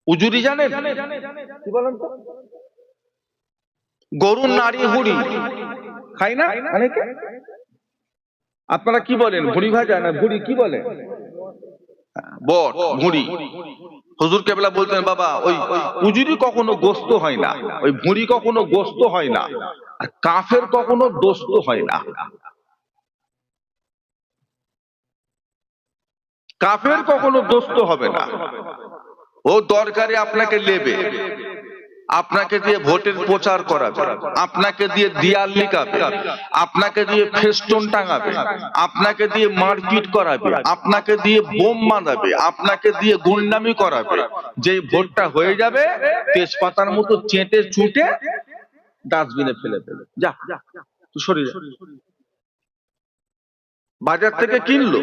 উজুরি জানেন কি বলেন তো? গরুর নাড়ি হুড়ি খাই না অনেকে? আপনারা কি বলেন, ভুড়ি ভাজা না ভুড়ি কি বলে? বট ভুড়ি। হুজুর কেবলা বলতেন, বাবা ওই উজুরি কখনো গোস্ত হয় না, ওই ভুড়ি কখনো গোস্ত হয় না, আর কাফের কখনো দোস্ত হয় না। কাফের কখনো দোস্ত হবে না। ও দরকারে আপনাকে নেবে, আপনাকে দিয়ে ভোটের প্রচার করাবে, আপনাকে দিয়ে দিয়াল লিখাবে, আপনাকে দিয়ে ফেস্টুন টাঙাবে, আপনাকে দিয়ে মারপিট করাবে, আপনাকে দিয়ে বোম বাঁধাবে, আপনাকে দিয়ে গুন্ডামি করাবে। যে ভোটটা হয়ে যাবে তেজপাতার মতো চেটে চুটে ডাস্টবিনে ফেলে দেবে। যা তুই সরে যা। বাজার থেকে কিনলো,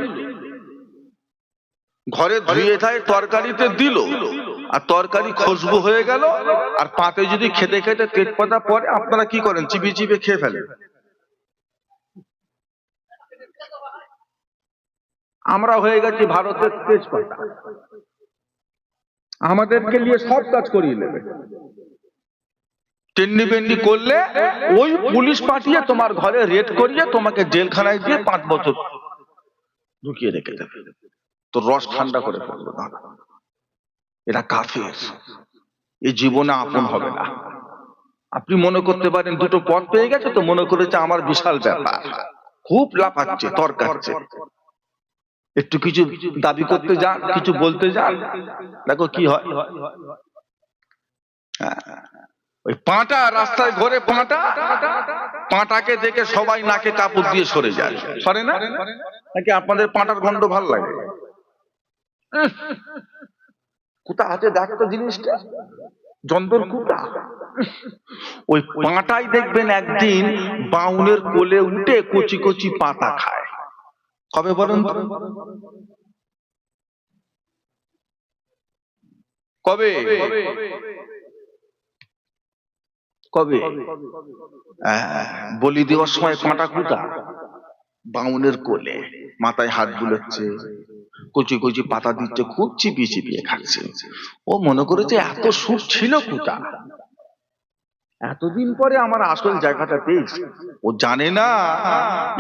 ঘরে ধুয়ে ধায় তরকারিতে দিল, আর তরকারি খুশবু হয়ে গেল, আর পাতে যদি খেতে খেতে তেজপাতা পড়ে, আপনারা কি করেন? চিবিয়ে চিবিয়ে খেয়ে ফেলেন। আমরা হয়ে গেছি ভারতের তেজপাতা, আমাদেরকে নিয়ে সব কাজ করিয়ে নেবে। টেন্ডি বেন্ডি করলে ওই পুলিশ পাঠিয়ে তোমার ঘরে রেড করিয়ে তোমাকে জেলখানায় দিয়ে 5 বছর ঢুকিয়ে রেখে দেবে, তো রস ঠান্ডা করে ফেলবে। এরা কাফের, এই জীবনে আপন হবে না। আপনি মনে করতে পারেন দুটো পথ পেয়ে গেছে তো মনে করেছে আমার বিশাল ব্যাপার, খুব লাফাচ্ছে তরকাচ্ছে। একটু কিছু দাবি করতে যান, কিছু বলতে যান, দেখো কি হয়। ওই পাঁটা রাস্তায় ঘোরে, পাঁটাকে দেখে সবাই নাকে কাপড় দিয়ে সরে যায়, সরে না নাকি? আপনাদের পাঁটার গন্ধ ভাল লাগে? কোথা আছে দেখো তো জিনিসটা, জন্দর কুটা। ওই পাঁটাই দেখবেন একদিন বাউনের কোলে উঠে কচি কচি পাতা খায়। কবে বলুন তো? কবে কবে? বলি দেওয়ার সময় পাঁটা কুটা বাউনের কোলে, মাথায় হাত বুলোচ্ছে, কচি কচি পাতা দিচ্ছে, খুব চিপিয়ে চিপিয়ে খাচ্ছে। ও মনে করেছে এত সুখ ছিল কোথা, এতদিন পরে আমার আসল জায়গাটা পেয়েছি। ও জানে না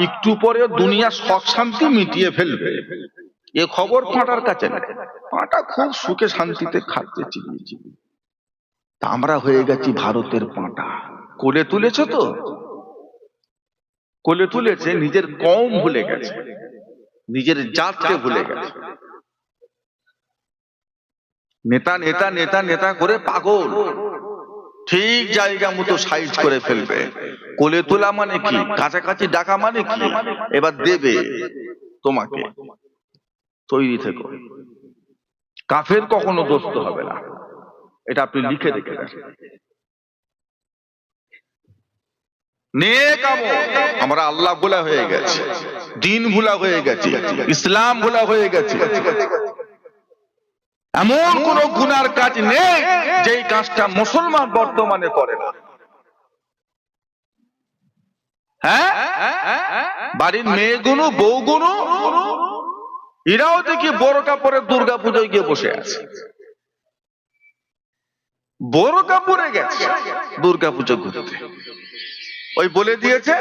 একটু পরে দুনিয়া শখ শান্তি মিটিয়ে ফেলবে। এ খবর পাঁটার কাছে নেই। পাঁটা খুব সুখে শান্তিতে খাচ্ছে চিবিয়ে চিবিয়ে। তা আমরা হয়ে গেছি ভারতের পাঁটা। কোলে তুলেছ তো, কোলে তুলেছে, নিজের কম ভুলে গেছে, নিজের জাতকে ভুলে গেছে। নেতা নেতা নেতা নেতা করে পাগল, ঠিক জায়গা মতো সাইজ করে ফেলবে। কোলে তোলা মানে কি, কাছাকাছি ডাকা মানে কি, এবার দেবে তোমাকে, তৈরি থেকো। কাফের কখনো দোস্ত হবে না, এটা আপনি লিখে রেখে দেন। নেক আমল, আমরা আল্লাহ ভোলা হয়ে গেছে, দিন ভোলা হয়ে গেছে, ইসলাম ভোলা হয়ে গেছে। এমন কোন গুনার কাজ নেই যেই কাজটা মুসলমান বর্তমানে করে না। হ্যাঁ, বাড়ির মেয়েগুলো বউগুলো এরাও দেখি বোরকা পরে দুর্গা পুজোয় গিয়ে বসে আছে, বোরকা পরে গেছে দুর্গা পুজো ঘুরতে। ওই বলে দিয়েছে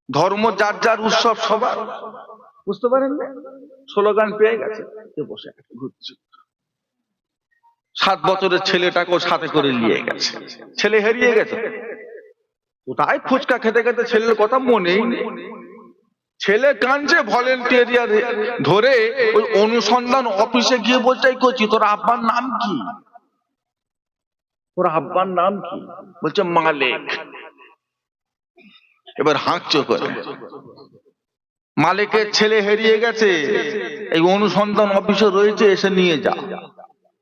ধর্ম যার যার, উৎসব সবার, বুঝতে পারেন না? স্লোগান পেয়ে গেছে, বসে ঘুরছে। 7 বছরের ছেলেটাকেও সাথে করে নিয়ে গেছে, ছেলে হারিয়ে গেছে। কোথায় ফুচকা খেতে খেতে ছেলের কথা মনেই নেই। ছেলে কাঁদছে, ভলেন্টিয়ার ধরে ওই অনুসন্ধান অফিসে গিয়ে বলছে, করছি তোর আব্বার নাম কি, তোর আব্বার নাম কি? বলছে মালিক। এবার হাঁকছো করে, মালিকের ছেলে হারিয়ে গেছে, এই অনুসন্ধান অফিসে রয়েছে, এসে নিয়ে যা।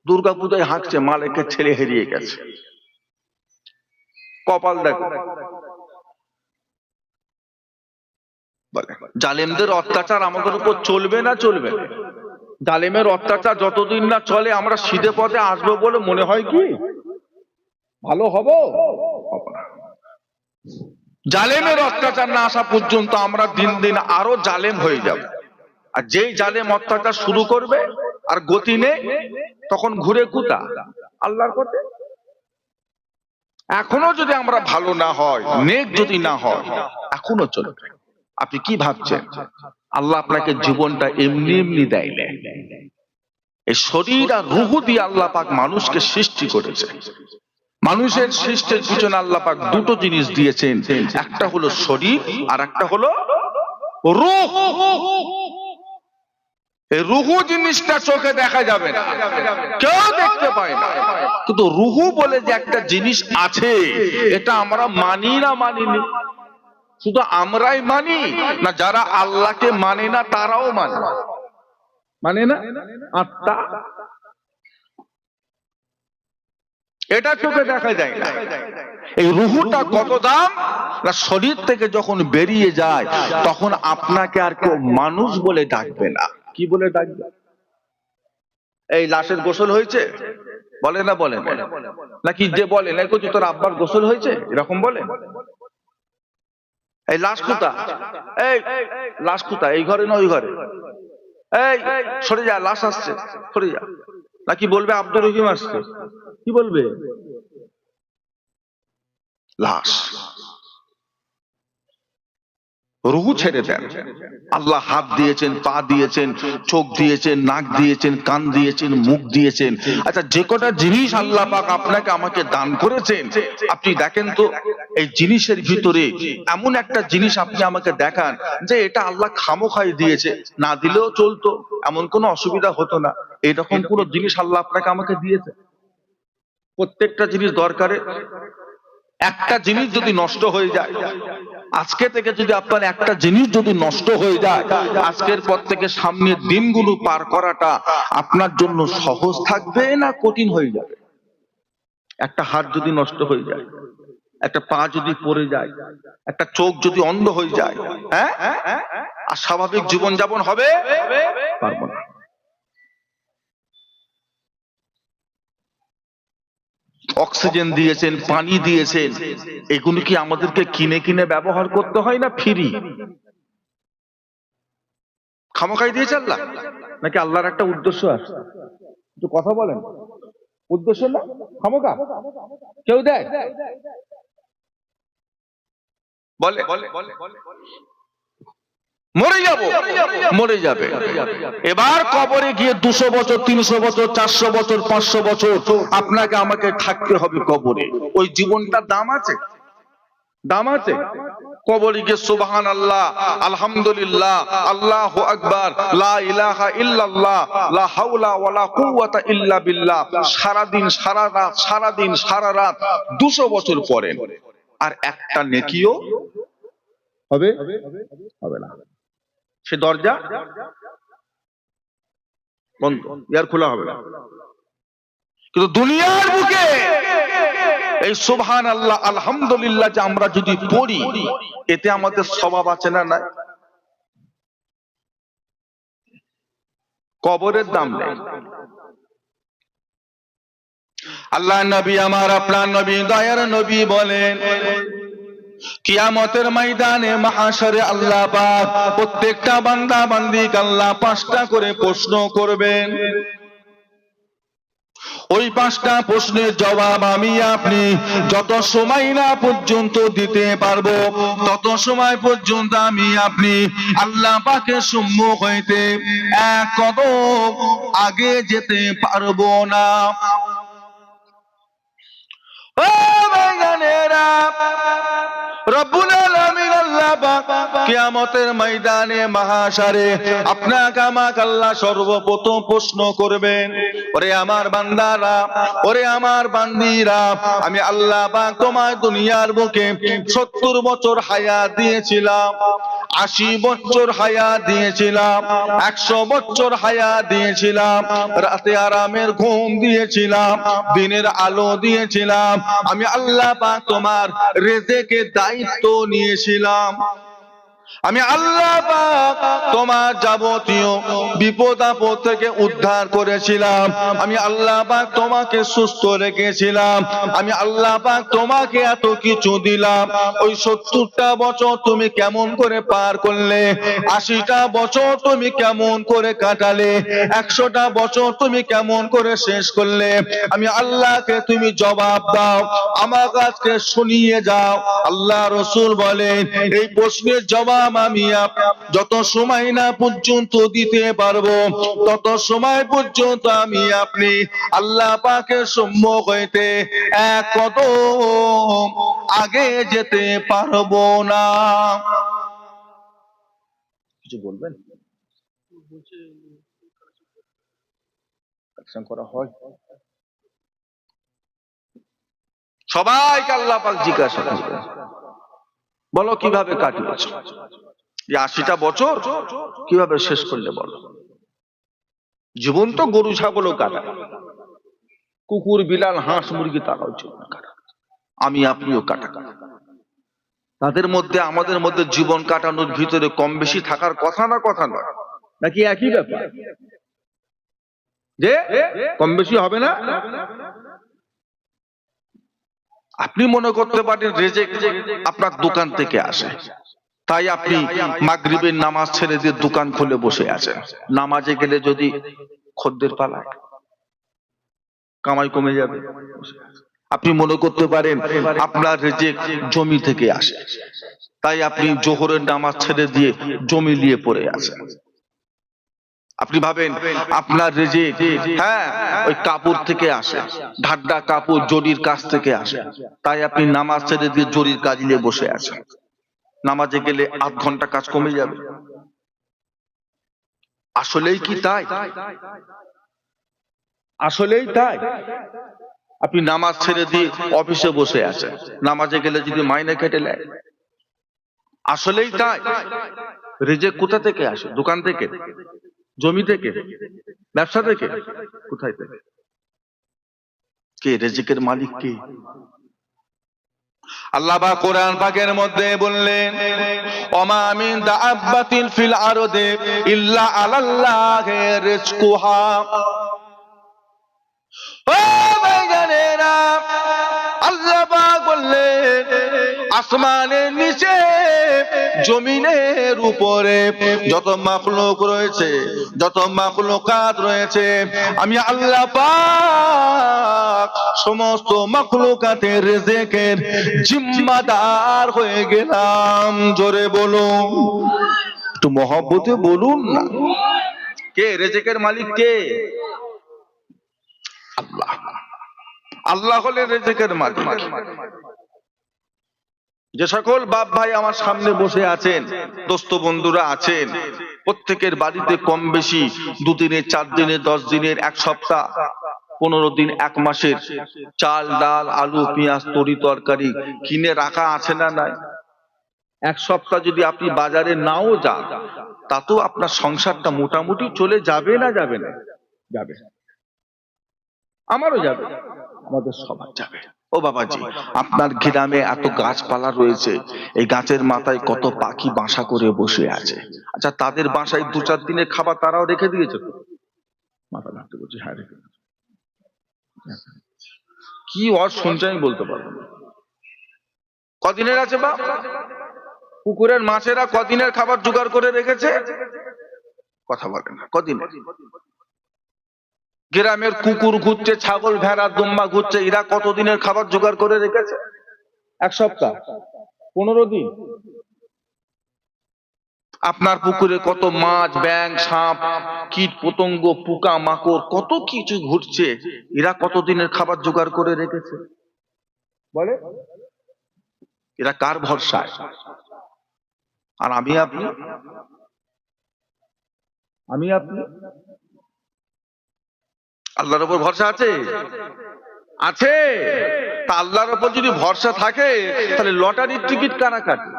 দুর্গাপূজায় হাঁকছে, মালিকের ছেলে হারিয়ে গেছে। কপাল দেখো। জালেমদের অত্যাচার আমাদের উপর চলবে না চলবে? জালেমের অত্যাচার যতদিন না চলে আমরা সিধে পথে আসবো বলে মনে হয় কি ভালো হবো? জালেমের অত্যাচার না আসা পর্যন্ত আমরা দিন দিন আরো জালেম হয়ে যাব। আর যেই জালেম অত্যাচার শুরু করবে আর গতি নেই, তখন ঘুরে কুতা আল্লাহর পথে। এখনো যদি আমরা ভালো না হয়, নেক যদি না হয়, এখনো চলবে। আপনি কি ভাবছেন আল্লাহ আপনাকে জীবনটা এমনি এমনি দেয় না? এই শরীর আর রূহ দিয়ে আল্লাহ পাক মানুষকে সৃষ্টি করেছে। মানুষের সৃষ্টির পিছনে আল্লাহ পাক দুটো জিনিস দিয়েছেন, একটা হলো শরীর আর একটা হলো রূহ। এই রূহ জিনিসটা চোখে দেখা যাবে না, কেউ দেখতে পায় না, কিন্তু রূহ বলে যে একটা জিনিস আছে, এটা আমরা মানি না মানিনি। শুধু আমরাই মানি না, যারা আল্লাহকে মানে না তারাও মানে না আত্মা, এটা চোখে দেখা যায় না। এই রূহটা কত দাম না, শরীর থেকে যখন বেরিয়ে যায় তখন আপনাকে আর কেউ মানুষ বলে ডাকবে না। কি বলে ডাকবে? এই লাশের গোসল হয়েছে বলে না, বলে নাকি যে বলে না তোর আব্বার গোসল হয়েছে এরকম বলে? এই লাশ কুতা, এই লাশ কুতা, এই ঘরে না ওই ঘরে, এই সরে যা, লাশ আসছে সরে যা। নাকি বলবে আব্দুর রহিম আসছে? কি বলবে? লাশ। রূহ ছেড়ে দেন। আল্লাহ হাত দিয়েছেন, পা দিয়েছেন, চোখ দিয়েছেন, নাক দিয়েছেন, কান দিয়েছেন, মুখ দিয়েছেন। আচ্ছা, যে কটা জিনিস আল্লাহ পাক আপনাকে আমাকে দান করেছেন, আপনি দেখেন তো এই জিনিসের ভিতরে এমন একটা জিনিস আপনি আমাকে দেখান যে এটা আল্লাহ খামোখাই দিয়েছে, না দিলেও চলতো, এমন কোনো অসুবিধা হতো না, এরকম কোন জিনিস আল্লাহ আপনাকে আমাকে দিয়েছে? প্রত্যেকটা জিনিস দরকারে। একটা জিনিস যদি নষ্ট হয়ে যায়, আজকে থেকে যদি আপনার একটা জিনিস যদি নষ্ট হয়ে যায়, আজকের পর থেকে সামনের দিনগুলো পার করাটা আপনার জন্য সহজ থাকবে না কঠিন হয়ে যাবে? একটা হাত যদি নষ্ট হয়ে যায়, একটা পা যদি পড়ে যায়, একটা চোখ যদি অন্ধ হয়ে যায়, হ্যাঁ, আর স্বাভাবিক জীবনযাপন হবে পারবো না। অক্সিজেন দিয়েছেন, পানি দিয়েছেন, এগুলো কি আমাদেরকে কিনে কিনে ব্যবহার করতে হয় না ফ্রি? খামোখাই দিয়েছে আল্লাহ, নাকি আল্লাহর একটা উদ্দেশ্য আছে? একটু কথা বলেন, উদ্দেশ্য না খামোখা কেউ দেয়? বলে মরে যাব, মরে যাবে। এবার কবরে গিয়ে 200 বছর, 300 বছর, 400 বছর, 500 বছর আপনাকে আমাকে থাকতে হবে কবরে। ওই জীবনটার দাম আছে? দাম আছে? কবরে গিয়ে সুবহানাল্লাহ, আলহামদুলিল্লাহ, আল্লাহু আকবার, লা ইলাহা ইল্লাল্লাহ, লা হাওলা ওয়ালা কুওয়াতা ইল্লা বিল্লাহ, সারা দিন সারা রাত, সারা দিন সারা রাত 200 বছর পড়েন, আর একটা নেকিও হবে হবে না। সে দরজা বন্ধ, ইয়ার খোলা হবে না। কিন্তু দুনিয়ার বুকে এই সুবহানাল্লাহ, আলহামদুলিল্লাহ যে আমরা যদি পড়ি, এতে আমাদের সওয়াব আছে না নাই? কবরের দাম নেই। আল্লাহ নবী আমার, আপনার নবী, দয়ার নবী বলেন, কিয়ামতের ময়দানে মাহশরে আল্লাহ পাক প্রত্যেকটা বান্দা বান্দিকে আল্লাহ 5টা করে প্রশ্ন করবেন। ওই 5টা প্রশ্নের জবাব আমি আপনি যত সময় না পর্যন্ত দিতে পারবো, তত সময় পর্যন্ত আমি আপনি আল্লাহ পাকের সম্মুখ হইতে এক কদম আগে যেতে পারবো না। ও ভাইজানেরা, রব্বুল আলামিন আল্লাহ পাক কিয়ামতের ময়দানে মাহশরে আপনাকে আমাকে আল্লাহ সর্বপ্রথম প্রশ্ন করবেন, ওরে আমার বান্দারা, ওরে আমার বান্দিরা, আমি আল্লাহ পাক তোমায় দুনিয়ার বুকে 70 বছর হায়াত দিয়েছিলাম, 80 বছর হায়াত দিয়েছিলাম, 100 বছর হায়াত দিয়েছিলাম, রাতে আরামের ঘুম দিয়েছিলাম, দিনের আলো দিয়েছিলাম, আমি আল্লাহ পাক তোমার রিজিকের দায়িত্ব নিয়েছিলাম। আমি আল্লাহ পাক তোমার যাবতীয় বিপদ আপদ থেকে উদ্ধার করেছিলাম, আমি আল্লাহ পাক তোমাকে সুস্থ রেখেছিলাম, আমি আল্লাহ পাক তোমাকে এত কিছু দিলাম। ওই 70টা বছর তুমি কেমন করে পার করলে, 80টা বছর তুমি কেমন করে কাটালে, 100টা বছর তুমি কেমন করে শেষ করলে, আমি আল্লাহকে তুমি জবাব দাও, আমার কাছে শুনিয়ে যাও। আল্লাহ রসুল বলেন এই প্রশ্নের জবাব আমি যত সময় না পর্যন্ত দিতে পারবো তত সময় পর্যন্ত আমি আপনি আল্লাহ পাকের সম্মুখ হইতে এক কদম আগে যেতে পারবো না। কিছু বলবেন? করা হয় সবাইকে আল্লাহ পাক জিজ্ঞাসা করবে, বলো কিভাবে কাটিয়েছো, 80টা বছর কিভাবে শেষ করলে বলো। জীবন তো গরু ছাগলও কাটা, কুকুর বিড়াল হাঁস মুরগি তারাও জীবন কাটা, আমি আপনিও কাটা। তাদের মধ্যে আমাদের মধ্যে জীবন কাটানোর ভিতরে কম বেশি থাকার কথা না, কথা নয় নাকি একই ব্যাপার? যে কম বেশি হবে না? আপনি মনে করতে পারেন রেজেক আপনার দোকান থেকে আসে, তাই আপনি মাগরিবের নামাজ ছেড়ে দিয়ে দোকান খুলে বসে আছেন। নামাজে গেলে যদি খদ্দের পালায় কামাই কমে যাবে। আপনি মনে করতে পারেন আপনার রেজেক জমি থেকে আসে, তাই আপনি জোহরের নামাজ ছেড়ে দিয়ে জমি নিয়ে পড়ে আছেন। আপনি ভাবেন আপনার রেজেক ওই কাপড় থেকে আসে, ঢাড্ডা কাপড় জরির কাছ থেকে আসে, তাই আপনি নামাজ ছেড়ে দিয়ে জরির কাজ নিয়ে বসে আছেন। নামাজে গেলে 8 ঘন্টা কাজ কমে যাবে। আসলেই কি তাই? আসলেই তাই? আপনি নামাজ ছেড়ে দিয়ে অফিসে বসে আছেন, নামাজে গেলে যদি মাইনে কেটে নেয়। আসলেই তাই? রিজিক কোথা থেকে আসে? দোকান থেকে, জমি থেকে, ব্যবসা থেকে, কোথায় থেকে? কে রিজিকের মালিক? কে? আল্লাহ পাক কোরআন পাকের মধ্যে বললেন ওমা মিন দাআব্বাতিন ফিল আরদি ইল্লা আলাল্লাহি রিজকুহা। ও ভাইজানেরা, আল্লাহ পাক বললেন আসমানের নিচে জমিনের উপরে যত মাখলুক রয়েছে, যত মাখলুকাত রয়েছে, আমি আল্লাহ পাক সমস্ত মাখলুকাতের রিজিকের জিম্মাদার হয়ে গেলাম। জোরে বলুন, একটু মহব্বতে বলুন না। কে রিজিকের মালিক? কে? আল্লাহ। আল্লাহ হলেন রিজিকের মালিক। যে সকল বাপ ভাই আমার সামনে বসে আছেন, দোস্ত বন্ধুরা আছেন, প্রত্যেকের বাড়িতে কম বেশি 2 দিনের, 4 দিনের, 10 দিনের, 1 সপ্তাহ, 15 দিন, 1 মাসের চাল ডাল আলু পেঁয়াজ তরি তরকারি কিনে রাখা আছে না নাই? 1 সপ্তাহ যদি আপনি বাজারে নাও যান, তাতেও আপনার সংসারটা মোটামুটি চলে যাবে না? যাবে না? যাবে। আমারও যাবে, আমাদের সবার যাবে। ও বাবাজি, আপনার গ্রামে এত গাছপালা রয়েছে, এই গাছের মাথায় কত পাখি বাসা করে বসে আছে। আচ্ছা, তাদের বাসায় 2-4 দিনের খাবার তারাও রেখে দিয়েছে তো? মাথা নাড়তে বলছি, হ্যাঁ রেখে দিয়েছে। কি ওর শুনছে আমি বলতে পারবো না। কদিনের আছে বা পুকুরের মাছেরা কদিনের খাবার জোগাড় করে রেখেছে? কথা বলে না। কদিনের? গ্রামের কুকুর ঘুরছে, ছাগল ভেড়া দুম্বা ঘুরছে, এরা কতদিনের খাবার জোগাড় করে রেখেছে? 1 সপ্তাহ, 15 দিন। আপনার পুকুরে কত মাছ, ব্যাঙ, সাপ, কীট পতঙ্গ, পোকা মাকড় কত কিছু ঘুরছে, এরা কতদিনের খাবার জোগাড় করে রেখেছে বলে? এরা কার ভরসায়? আর আমি আপনি আল্লাহর উপর ভরসা আছে? আছে। তা আল্লাহর উপর যদি ভরসা থাকে, তাহলে লটারির টিকিট কারা কাটে?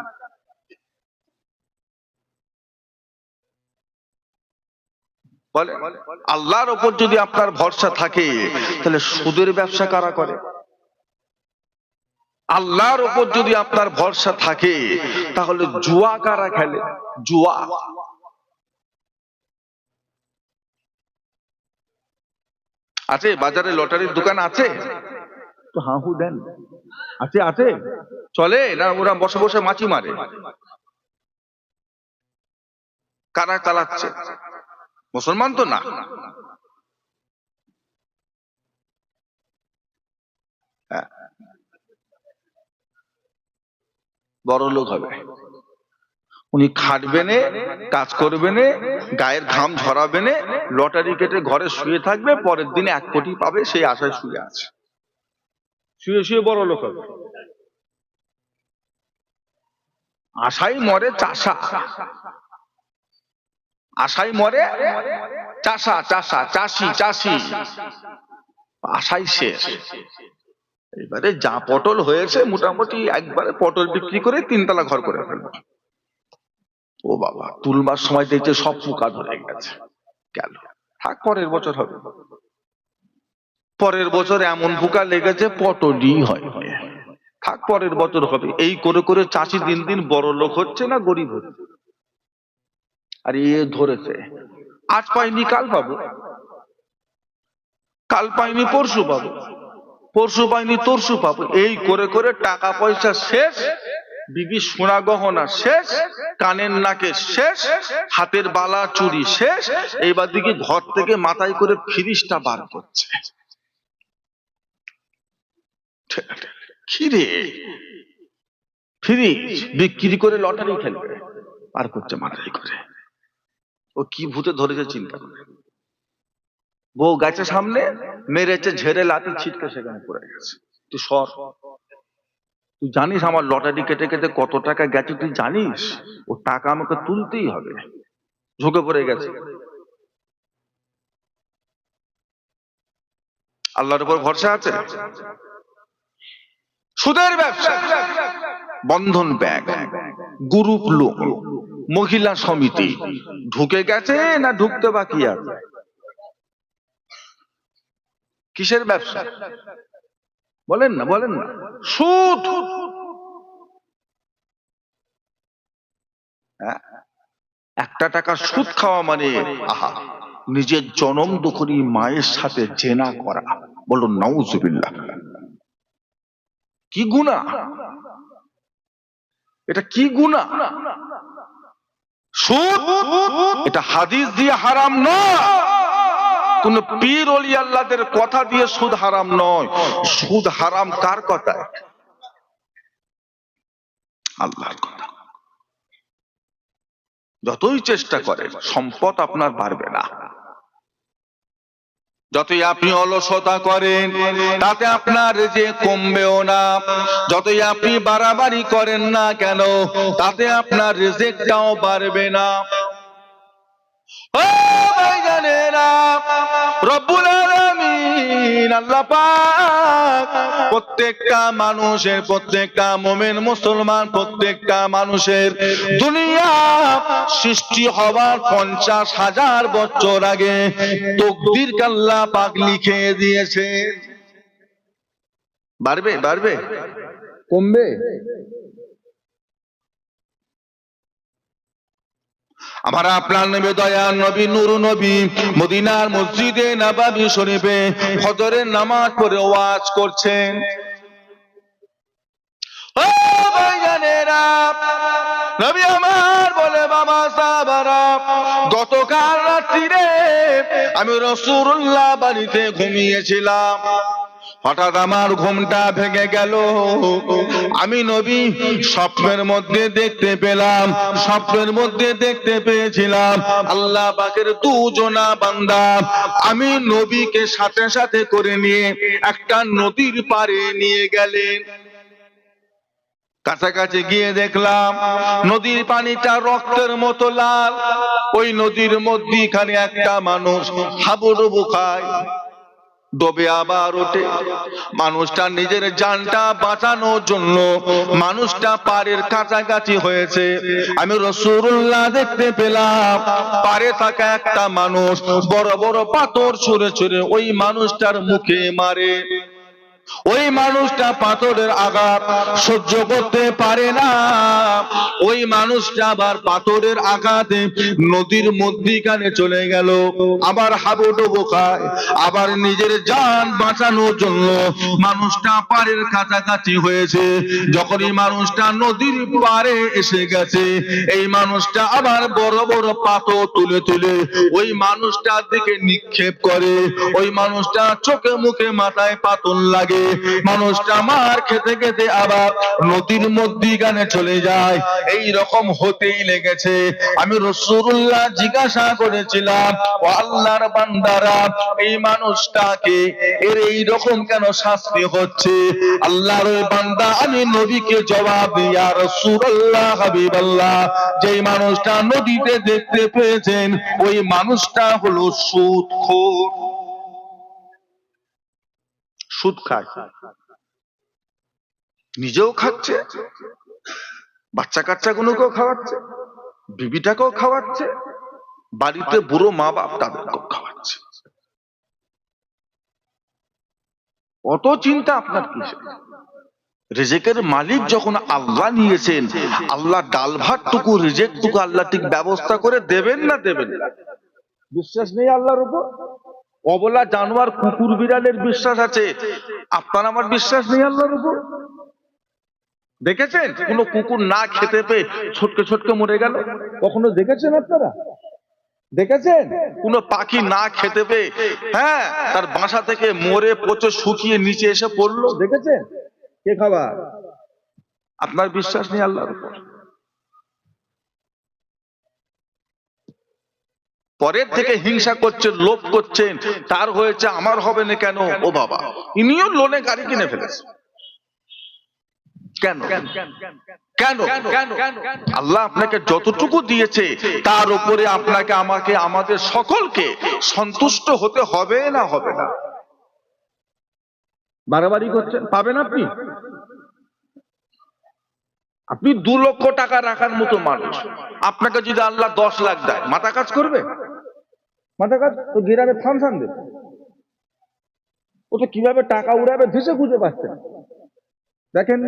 বলে আল্লাহর উপর যদি আপনার ভরসা থাকে, তাহলে সুদের ব্যবসা কারা করে? আল্লাহর উপর যদি আপনার ভরসা থাকে, তাহলে জুয়া কারা খেলে? জুয়া আছে বাজারে, লটারির দোকান আছে তো হাহু দেন, আছে আছে, চলে না? ওরা বসে বসে মাছি মারে। কারা চালাচ্ছে? মুসলমান তো না। বড় লোক হবে, উনি খাটবেন, কাজ করবেন, গায়ের ঘাম ঝরাবেন, লটারি কেটে ঘরে শুয়ে থাকবে, পরের দিনে 1 কোটি পাবে, সেই আশায় শুয়ে আছে, শুয়ে শুয়ে বড় লোক হবে। আশাই মরে চাষা, আশাই মরে চাষা, চাষা চাষি চাষি, আশাই শেষ। এবারে যা পটল হয়েছে, মোটামুটি একবারে পটল বিক্রি করে 3 তলা ঘর করে ফেলবো। ও বাবা, তুলবার সময় দেখছে সব পোকা ধরে গেছে, গেল, থাক পরের বছর হবে। পরের বছর এমন পোকা লেগেছে পটলই হয়, থাক পরের বছর হবে। এই করে করে চাষি দিন দিন বড় লোক হচ্ছে না গরিব হচ্ছে। আর এ ধরেছে, আজ পাইনি কাল পাবো, কাল পাইনি পরশু পাবো, পরশু পাইনি তরশু পাবো, এই করে করে টাকা পয়সা শেষ, বিবি সোনা গহনা শেষ, কানের নাকে শেষ, হাতের বালা চুরি শেষ। এইবার দিকে ঘর থেকে মাথায় করে ফিরিসটা বার করছে। খিরে ফিরিস বিক্রি করে লটারি খেলবে, বার করছে মাথায় করে। ও কি ভূতে ধরেছে চিন্তা করে। বউ গাছে সামনে, মেরেছে ঝেড়ে, লাঠি ছিটকে সেখানে পড়ে গেছে। তুই সর, তুই জানিস আমার লটারি কেটে কেটে কত টাকা গেছে? তুই জানিস? ও টাকা আমাকে তুলতেই হবে। ঝুঁকে পড়ে গেছে। আল্লাহর উপর ভরসা আছে? সুদের ব্যবসা, বন্ধন ব্যাংক, গ্রুপ লোন, মহিলা সমিতি, ঢুকে গেছে না ঢুকতে বাকি আছে? কিসের ব্যবসা বলেন না, বলেন না? সুদ। 1 টাকা সুদ খাওয়া মানে, আহা, নিজের জনম দুঃখী মায়ের সাথে জেনা করা। বলুন নাউজুবিল্লাহ। কি গুনাহ এটা, কি গুনাহ! সুদ এটা হাদিস দিয়ে হারাম নয়, কোন পীর ওলি আল্লাহদের কথা দিয়ে সুদ হারাম নয়। সুদ হারাম কার কথায়? আল্লাহর কথা। যতই চেষ্টা করেন সম্পদ আপনার বাড়বে না, যতই আপনি অলসতা করেন তাতে আপনার রিজিক কমবেও না, যতই আপনি বাড়াবাড়ি করেন না কেন তাতে আপনার রিজিকটাও বাড়বে না। ও ভাইজানেরা, রব্বুল আলামিন আল্লাহ পাক প্রত্যেকটা মানুষের, প্রত্যেকটা মুমিন মুসলমান, প্রত্যেকটা মানুষের দুনিয়া সৃষ্টি হওয়ার 50,000 বছর আগে তকদিরকে আল্লাহ পাক লিখে দিয়েছে। বাড়বে, বাড়বে, কমবে? আমার আপনার নবী, দয়ার নবী, নূর নবী, মদিনার মসজিদে নববী শরীফে ফজরের নামাজ পড়ে ওয়াজ করছেন। ও ভাইজানেরা, নবী আমার বলে, বাবা সাহাবারা, গতকাল রাত্রিরে আমি রাসূলুল্লাহ বাড়িতে ঘুমিয়েছিলাম। হঠাৎ আমার ঘুমটা ভেঙে গেল। আমি নবী স্বপ্নের মধ্যে দেখতে পেলাম, স্বপ্নের মধ্যে দেখতে পেয়েছিলাম আল্লাহ পাকের 2 জনা বান্দা আমি নবীকে সাথে সাথে করে নিয়ে একটা নদীর পাড়ে নিয়ে গেলেন। কাছাকাছি গিয়ে দেখলাম নদীর পানিটা রক্তের মতো লাল। ওই নদীর মধ্যখানে একটা মানুষ হাবুডুবু খায়, ডোবে আবার ওঠে। মানুষটা নিজের জানটা বাঁচানোর জন্য মানুষটা পাড়ের কাছাকাছি হয়েছে। আমি রাসূলুল্লাহ দেখতে পেলাম পাড়ে থাকা একটা মানুষ বড় বড় পাথর ছুঁড়ে ছুঁড়ে ওই মানুষটার মুখে মারে। ওই মানুষটা পাথরের আঘাত সহ্য করতে পারে না, ওই মানুষটা আবার পাথরের আঘাতে নদীর মধ্যিখানে চলে গেল, আবার হাবুডুবু খায়, আবার নিজের জান বাঁচানোর জন্য মানুষটা পাড়ের কাছাকাছি হয়েছে। যখনই মানুষটা নদীর পাড়ে এসে গেছে, এই মানুষটা আবার বড় বড় পাথর তুলে তুলে ওই মানুষটার দিকে নিক্ষেপ করে। ওই মানুষটা চোখে মুখে মাথায় পাথর লাগে, মানুষটা মার খেতে খেতে আবার নদীর মধ্যিখানে চলে যায়। এই রকম হতেই লেগেছে। আমি রাসূলুল্লাহ জিজ্ঞাসা করেছিলাম, ও আল্লাহর বান্দারা, এই মানুষটাকে এর এই রকম কেন শাস্তি হচ্ছে? আল্লাহর ওই বান্দা আমি নবীকে জবাব দিই, ইয়া রাসূলুল্লাহ, হাবিবাল্লাহ, যেই মানুষটা নদীতে দেখতে পেয়েছেন ওই মানুষটা হলো সুদখোর, সুদ খায়, নিজেও খাচ্ছে, বাচ্চা কাচ্চাগুলোকেও খাওয়াচ্ছে, বিবিটাকেও খাওয়াচ্ছে, বাড়িতে বুড়ো মা বাপ তাদেরকেও খাওয়াচ্ছে। অত চিন্তা আপনার কিসের? রিজিকের মালিক যখন আল্লাহ নিয়েছেন, আল্লাহ ডাল ভাতটুকু রিজিকটুকু আল্লাহ ঠিক ব্যবস্থা করে দেবেন না দেবেন না? বিশ্বাস নেই আল্লাহর উপর? অবলা জানোয়ার কুকুর বিড়ালের বিশ্বাস আছে, আপনার আমার বিশ্বাস নেই আল্লাহর উপর? দেখেছেন কোন কুকুর না খেতে পেয়ে ছোটকে ছোটকে মরে গেল? কখনো দেখেছেন আপনারা? দেখেছেন কোন পাখি না খেতে পেয়ে হ্যাঁ তার বাসা থেকে মরে পচে শুকিয়ে নিচে এসে পড়লো? দেখেছেন? কে খাবার? আপনার বিশ্বাস নেই আল্লাহর উপর? পরের থেকে হিংসা করছেন, লোভ করছেন, তার হয়েছে আমার হবে না কেন? ও বাবা, ইনিও লোনে গাড়ি কিনে ফেলেছে। কেন কেন? আল্লাহ আপনাকে যতটুকু দিয়েছে তার উপরে আপনাকে, আমাকে, আমাদের সকলকে সন্তুষ্ট হতে হবে না হবে না? বাড়াবাড়ি করছেন, পাবেন আপনি? আপনি 2 লক্ষ টাকা রাখার মতো মানুষ, আপনাকে যদি আল্লাহ 10 লাখ দেয়, মাথা কাজ করবে? মাথা কাজ তো গিরাবে ফাংশন দেবে, ও তো কিভাবে টাকা উড়াবে দিশে খুঁজে পাচ্ছে না। দেখেন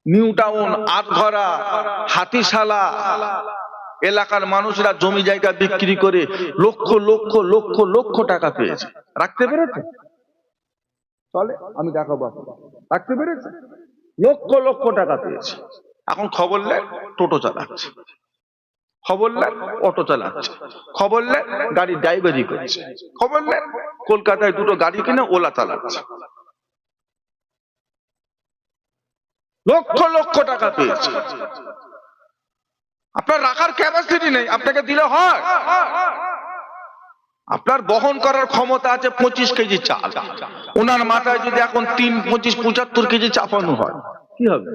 নিউ টাউন, আটঘরা, হাতিশালা এলাকার মানুষরা জমি জায়গা বিক্রি করে লক্ষ লক্ষ লক্ষ লক্ষ টাকা পেয়েছে। রাখতে পেরেছে? চলে আমি দেখাবো, রাখতে পেরেছে? লক্ষ লক্ষ টাকা পেয়েছে। এখন খবর নেন টোটো চালাচ্ছে, খবর নেন অটো চালাচ্ছে, খবর নেন গাড়ি ড্রাইভারি করছে, খবর নেন কলকাতায় 2টো গাড়ি কিনে ওলা চালাচ্ছে। লক্ষ লক্ষ টাকা পেয়েছে। আপনার রাখার ক্যাপাসিটি নেই, আপনাকে দিলে হয়? আপনার বহন করার ক্ষমতা আছে 25 কেজি চাল, ওনার মাথায় যদি এখন 3, 25, 75 কেজি চাপানো হয় কি হবে?